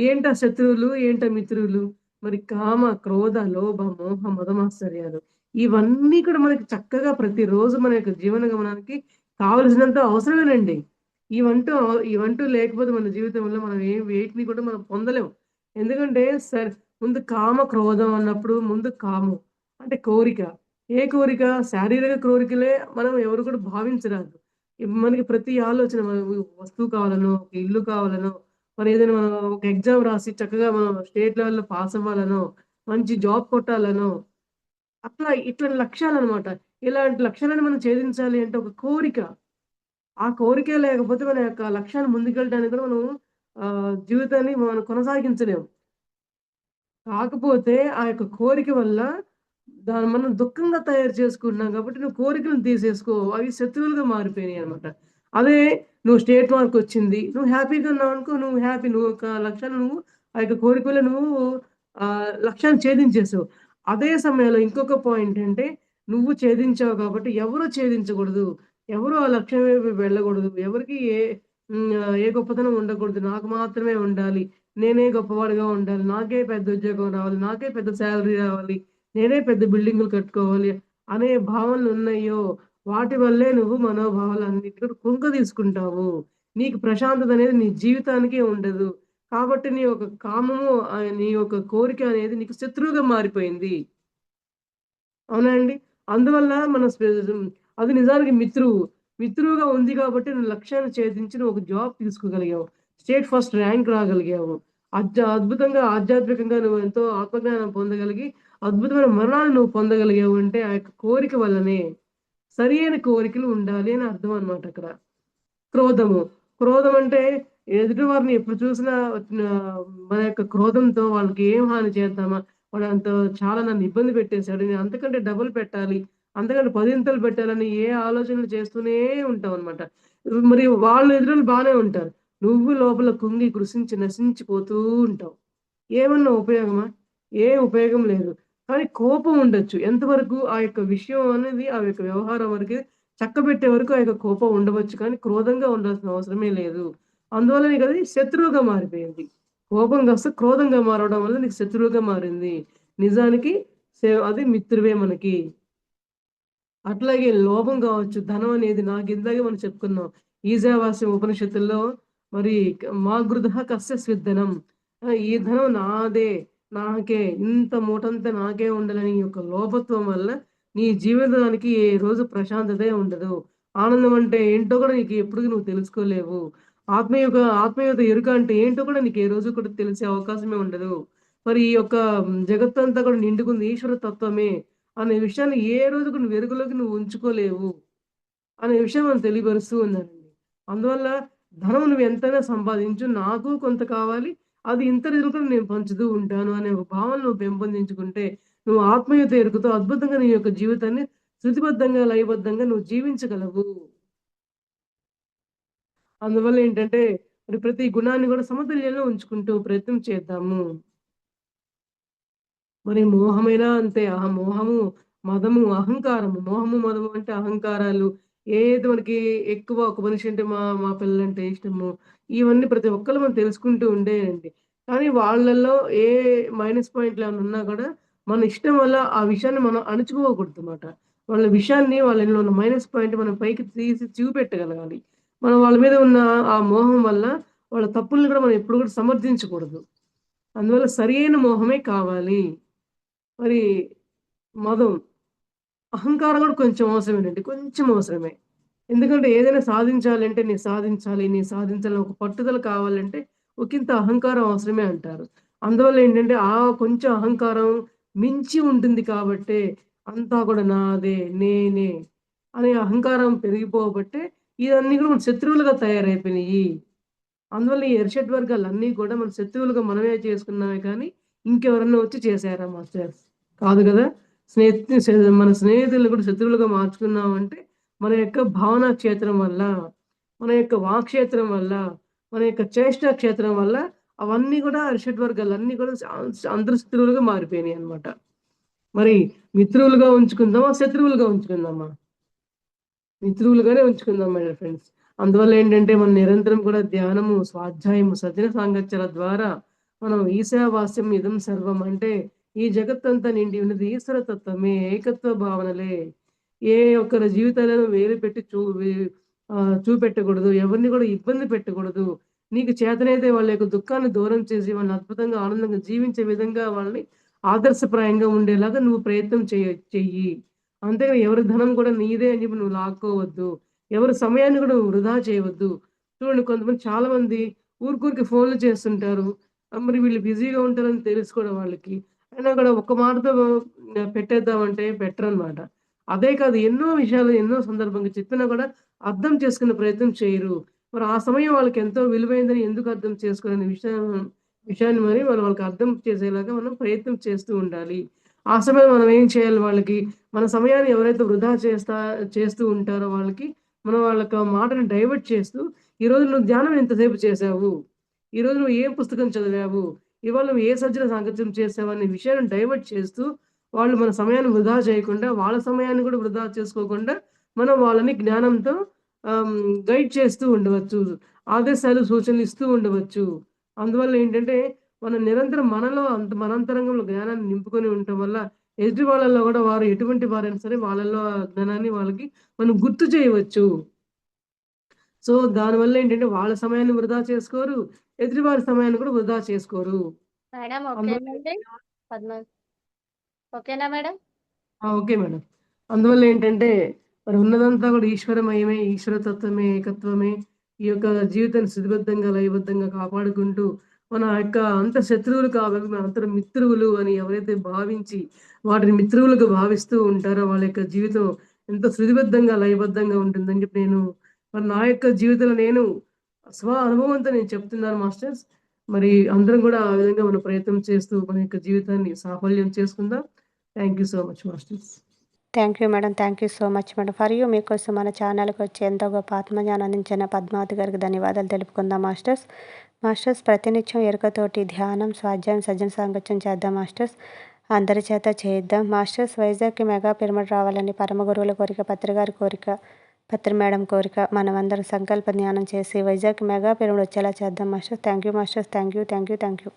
ఏంటా శత్రువులు? ఏంటా మిత్రులు? మరి కామ, క్రోధ, లోభ, మోహ, మదమాత్సర్యాలు. ఇవన్నీ కూడా మనకి చక్కగా ప్రతిరోజు మన యొక్క జీవన గమనానికి కావాల్సినంత అవసరమేనండి. ఇవంటూ లేకపోతే మన జీవితంలో మనం వేటిని కూడా మనం పొందలేం. ఎందుకంటే ముందు కామ, క్రోధం అన్నప్పుడు ముందు కామం అంటే కోరిక. ఏ కోరిక? శారీరక కోరికలే మనం ఎవరు కూడా భావించరాదు. మనకి ప్రతి ఆలోచన వస్తువు కావాలనో, ఒక ఇల్లు కావాలనో, మరి ఏదైనా మనం ఒక ఎగ్జామ్ రాసి చక్కగా మనం స్టేట్ లెవెల్‌లో పాస్ అవ్వాలనో, మంచి జాబ్ కొట్టాలనో, ఇట్లాంటి లక్ష్యాలనమాట. ఇలాంటి లక్ష్యాలను మనం ఛేదించాలి అంటే ఒక కోరిక. ఆ కోరికే లేకపోతే మన యొక్క లక్ష్యాన్ని ముందుకెళ్ళడానికి కూడా మనం జీవితాన్ని మనం కొనసాగించలేము. కాకపోతే ఆ యొక్క కోరిక వల్ల దాన్ని మనం దుఃఖంగా తయారు చేసుకుంటున్నాం కాబట్టి నువ్వు కోరికలను తీసేసుకో. అవి శత్రువులుగా మారిపోయినాయన్నమాట. అదే నువ్వు స్టేట్ మార్కొచ్చింది. నువ్వు హ్యాపీగా ఉన్నావనుకో నువ్వు హ్యాపీ. నువ్వు ఒక లక్ష్యాన్ని నువ్వు ఆ యొక్క కోరిక వల్ల నువ్వు లక్ష్యాన్ని ఛేదించేసావు. అదే సమయంలో ఇంకొక పాయింట్ అంటే నువ్వు ఛేదించావు కాబట్టి ఎవరు ఛేదించకూడదు. ఎవరు ఆ లక్ష్యం వైపు వెళ్ళకూడదు. ఎవరికీ ఏ గొప్పతనం ఉండకూడదు. నాకు మాత్రమే ఉండాలి. నేనే గొప్పవాడిగా ఉండాలి. నాకే పెద్ద ఉద్యోగం రావాలి. నాకే పెద్ద సాలరీ రావాలి. నేనే పెద్ద బిల్డింగులు కట్టుకోవాలి అనే భావనలున్నాయో, వాటి వల్లే నువ్వు మనోభావాలన్నిటి కూడా కుంగదీసుకుంటావు. నీకు ప్రశాంతత అనేది నీ జీవితానికే ఉండదు. కాబట్టి నీ యొక్క కామము నీ యొక్క కోరిక అనేది నీకు శత్రువుగా మారిపోయింది. అవునా అండి? అందువల్ల మన అది నిజానికి మిత్రువు. మిత్రువుగా ఉంది కాబట్టి నువ్వు లక్ష్యాన్ని ఛేదించి నువ్వు ఒక జాబ్ తీసుకోగలిగావు. స్టేట్ ఫస్ట్ ర్యాంక్ రాగలిగావు. అద్భుతంగా ఆధ్యాత్మికంగా నువ్వు ఎంతో ఆత్మజ్ఞానం పొందగలిగి, అద్భుతమైన మరణాన్ని నువ్వు పొందగలిగావు అంటే ఆ యొక్క కోరిక వల్లనే. సరియైన కోరికలు ఉండాలి అని అర్థం అన్నమాట అక్కడ. క్రోధము. క్రోధం అంటే ఎదుటి వారిని ఎప్పుడు చూసినా మన యొక్క క్రోధంతో వాళ్ళకి ఏం హాని చేద్దామా? వాడంత చాలా నన్ను ఇబ్బంది పెట్టేసాడు. నేను అంతకంటే డబుల్ పెట్టాలి. అంతకంటే పదింతలు పెట్టాలని ఏ ఆలోచనలు చేస్తూనే ఉంటామనమాట. మరి వాళ్ళు ఎదురోళ్ళు బానే ఉంటారు. నువ్వు లోపల కుంగి కృషించి నశించిపోతూ ఉంటావు. ఏమన్నా ఉపయోగమా? ఏం ఉపయోగం లేదు. కానీ కోపం ఉండొచ్చు. ఎంతవరకు ఆ యొక్క విషయం అనేది ఆ యొక్క వ్యవహారం వరకే చక్కబెట్టే వరకు ఆ యొక్క కోపం ఉండవచ్చు. కానీ క్రోధంగా ఉండాల్సిన అవసరమే లేదు. అందువల్ల నీకది శత్రువుగా మారిపోయింది. కోపం కాస్త క్రోధంగా మారడం వల్ల నీకు శత్రువుగా మారింది. నిజానికి అది మిత్రువే మనకి. అట్లాగే లోభం గావచ్చు, ధనం అనేది నాకిందాకే మనం చెప్పుకున్నాం. ఈశావాస్యం ఉపనిషత్తుల్లో మరి మా గృధః కస్య స్విద్ధనం. ఈ ధనం నాదే, నాకే, ఇంత మూటంతా నాకే ఉండాలని ఈ యొక్క లోభత్వం వల్ల నీ జీవితానికి ఏ రోజు ప్రశాంతతే ఉండదు. ఆనందం అంటే ఏంటో కూడా నీకు ఎప్పటికి నువ్వు తెలుసుకోలేవు. ఆత్మీయత ఎరుక అంటే ఏంటో కూడా నీకు ఏ రోజు కూడా తెలిసే అవకాశమే ఉండదు. మరి ఈ యొక్క జగత్తంతా కూడా నిండుకుంది ఈశ్వర తత్వమే. అనే విషయాన్ని ఏ రోజు కూడా నువ్వు ఎరుకలోకి నువ్వు ఉంచుకోలేవు. అనే విషయం మనం తెలియపరుస్తూ ఉన్నారండి. అందువల్ల ధనం నువ్వు ఎంతైనా సంపాదించు. నాకు కొంత కావాలి. అది ఇతరులకు నేను పంచుతూ ఉంటాను అనే ఒక భావన నువ్వు పెంపొందించుకుంటే, నువ్వు ఆత్మీయత ఎరుకతో అద్భుతంగా నీ యొక్క జీవితాన్ని శృతిబద్ధంగా, లయబద్ధంగా నువ్వు జీవించగలవు. అందువల్ల ఏంటంటే, మరి ప్రతి గుణాన్ని కూడా సమతుల్యంలో ఉంచుకుంటూ ప్రయత్నం చేద్దాము. మరి మోహమైనా అంతే. మోహము, మదము, అహంకారము. మోహము, మదము అంటే అహంకారాలు. ఏది మనకి ఎక్కువ ఒక మనిషి అంటే మా పిల్లలంటే ఇష్టము. ఇవన్నీ ప్రతి ఒక్కళ్ళు మనం తెలుసుకుంటూ ఉండేయండి. కానీ వాళ్ళల్లో ఏ మైనస్ పాయింట్లు ఏమన్నా ఉన్నా కూడా మన ఇష్టం వల్ల ఆ విషయాన్ని మనం అణుచుకోకూడదన్నమాట. వాళ్ళ విషయాన్ని వాళ్ళలో ఉన్న మైనస్ పాయింట్ మనం పైకి తీసి చూపెట్టగలగాలి. మనం వాళ్ళ మీద ఉన్న ఆ మోహం వల్ల వాళ్ళ తప్పుల్ని కూడా మనం ఎప్పుడు కూడా సమర్థించకూడదు. అందువల్ల సరియైన మోహమే కావాలి. మరి మదం. అహంకారం గూడా కొంచెం అవసరమేనండి. కొంచెం అవసరమే. ఎందుకంటే ఏదైనా సాధించాలంటే నేను సాధించాలని ఒక పట్టుదల కావాలంటే ఒకంత అహంకారం అవసరమే అంటారు. అందువల్ల ఏంటంటే కొంచెం అహంకారం మించి ఉంటుంది కాబట్టే అంతా కూడా నాదే, నేనే అనే అహంకారం పెరిగిపోబట్టే ఇవన్నీ కూడా మన శత్రువులుగా తయారైపోయినియి. అందువల్ల ఈ ఎర్షడ్ వర్గాలన్నీ కూడా మన శత్రువులుగా మనమే చేసుకున్నామే కానీ, ఇంకెవరన్నా వచ్చి చేసారా మాస్టర్స్? కాదు గదా! మన స్నేహితులను కూడా శత్రువులుగా మార్చుకున్నామంటే, మన యొక్క భావనా క్షేత్రం వల్ల, మన యొక్క వాక్‌క్షేత్రం వల్ల, మన యొక్క చేష్టా క్షేత్రం వల్ల అవన్నీ గూడా అరిషడ్ వర్గాలన్నీ కూడా అందరు శత్రువులుగా మారిపోయినాయన్నమాట. మరి మిత్రులుగా ఉంచుకుందామా? శత్రువులుగా ఉంచుకుందామా? మిత్రులుగానే ఉంచుకుందాం మై డియర్ ఫ్రెండ్స్. అందువల్ల ఏంటంటే మనం నిరంతరం కూడా ధ్యానము, స్వాధ్యాయము, సజ్జన సాంగత్యాల ద్వారా మనం ఈశావాస్యం ఇదం సర్వం అంటే ఈ జగత్తంతా నిండి ఉన్నది ఈశ్వర తత్వమే, ఏకత్వ భావనలే. ఏ ఒక్కరి జీవితాలను వేలు పెట్టి చూపెట్టకూడదు. ఎవరిని కూడా ఇబ్బంది పెట్టకూడదు. నీకు చేతనైతే వాళ్ళ యొక్క దుఃఖాన్ని దూరం చేసి వాళ్ళని అద్భుతంగా, ఆనందంగా జీవించే విధంగా వాళ్ళని ఆదర్శప్రాయంగా ఉండేలాగా నువ్వు ప్రయత్నం చెయ్యి. అంతేగాని ఎవరి ధనం కూడా నీదే అని చెప్పి నువ్వు లాక్కోవద్దు. ఎవరి సమయాన్ని కూడా నువ్వు వృధా చేయవద్దు. చూడండి కొంతమంది చాలామంది ఊరికూరికే ఫోన్‌లు చేస్తుంటారు. మరి వీళ్ళు బిజీగా ఉంటారని తెలుసు కూడా వాళ్ళకి. అయినా కూడా ఒక్క మాటతో పెట్టేద్దామంటే పెట్టరనమాట. అదే కాదు ఎన్నో విషయాలు ఎన్నో సందర్భంగా చెప్పినా కూడా అర్థం చేసుకునే ప్రయత్నం చేయరు. మరి ఆ సమయం వాళ్ళకి ఎంతో విలువైందని ఎందుకు అర్థం చేసుకోరనే విషయాన్ని మరి వాళ్ళకి అర్థం చేసేలాగా మనం ప్రయత్నం చేస్తూ ఉండాలి. ఆ సమయంలో మనం ఏం చేయాలి వాళ్ళకి మన సమయాన్ని ఎవరైతే వృధా చేస్తూ ఉంటారో వాళ్ళకి, మనం వాళ్ళకి ఆ మాటని డైవర్ట్ చేస్తూ, ఈరోజు నువ్వు ధ్యానం ఎంతసేపు చేశావు? ఈరోజు నువ్వు ఏ పుస్తకం చదివావు? ఇవాళ నువ్వు ఏ సజ్జన సాంగత్యం చేశావు? అనే విషయాన్ని డైవర్ట్ చేస్తూ, వాళ్ళు మన సమయాన్ని వృధా చేయకుండా, వాళ్ళ సమయాన్ని కూడా వృధా చేసుకోకుండా, మనం వాళ్ళని జ్ఞానంతో ఆహ్, గైడ్ చేస్తూ ఉండవచ్చు. ఆదేశాలు, సూచనలు ఇస్తూ ఉండవచ్చు. అందువల్ల ఏంటంటే, మనం నిరంతరం మనంతరంగంలో జ్ఞానాన్ని నింపుకొని ఉండటం వల్ల ఎదుటి వాళ్ళలో కూడా వారు ఎటువంటి వారైనా సరే వాళ్ళలో ఆ జ్ఞానాన్ని వాళ్ళకి మనం గుర్తు చేయవచ్చు. సో, దానివల్ల ఏంటంటే వాళ్ళ సమయాన్ని వృధా చేసుకోరు. ఎదుటి వారి సమయాన్ని కూడా వృధా చేసుకోరు. మేడం అందువల్ల ఓకేనండి? పద్మ ఓకేనా మేడం? Okay madam. అందువల్ల ఏంటంటే మరి ఉన్నదంతా కూడా ఈశ్వరమయమే, ఈశ్వర తత్వమే, ఏకత్వమే. ఈ యొక్క జీవితాన్ని శుతిబద్ధంగా, లయబద్ధంగా కాపాడుకుంటూ మన యొక్క అంత శత్రువులు కావాలి మనందరం మిత్రువులు అని ఎవరైతే భావించి వాటిని మిత్రువులుగా భావిస్తూ ఉంటారో వాళ్ళ యొక్క జీవితం ఎంతో శుతిబద్ధంగా, లయబద్ధంగా ఉంటుందని చెప్పి నేను మరి నా యొక్క జీవితంలో నేను అనుభవంతో నేను చెప్తున్నాను మాస్టర్స్. మరి అందరం కూడా ఆ విధంగా మనం ప్రయత్నం చేస్తూ మన యొక్క జీవితాన్ని సాఫల్యం చేసుకుందాం. Thank you so much masters. Thank you madam. Thank you so much madam. For you మీకోసం మన ఛానల్‌కి వచ్చి ఎంతో గొప్ప ఆత్మజ్ఞానం అందించిన పద్మావతి గారికి ధన్యవాదాలు తెలుపుకుందాం మాస్టర్స్. మాస్టర్స్ ప్రతినిత్యం ఎరుకతోటి ధ్యానం, స్వాధ్యాయం, సజ్జన సాంగత్యం చేద్దాం మాస్టర్స్. అందరి చేత చేయిద్దాం. మాస్టర్స్ వైజాగ్‌కి మెగా పిరమిడ్ రావాలని పరమ గురువుల కోరిక, పత్రి గారి కోరిక, పత్రి మేడం కోరిక. మనమందరం సంకల్ప ధ్యానం చేసి వైజాగ్‌కి మెగా పిరమిడ్ వచ్చేలా చేద్దాం masters. Thank you masters. Thank you. Thank you. Thank you.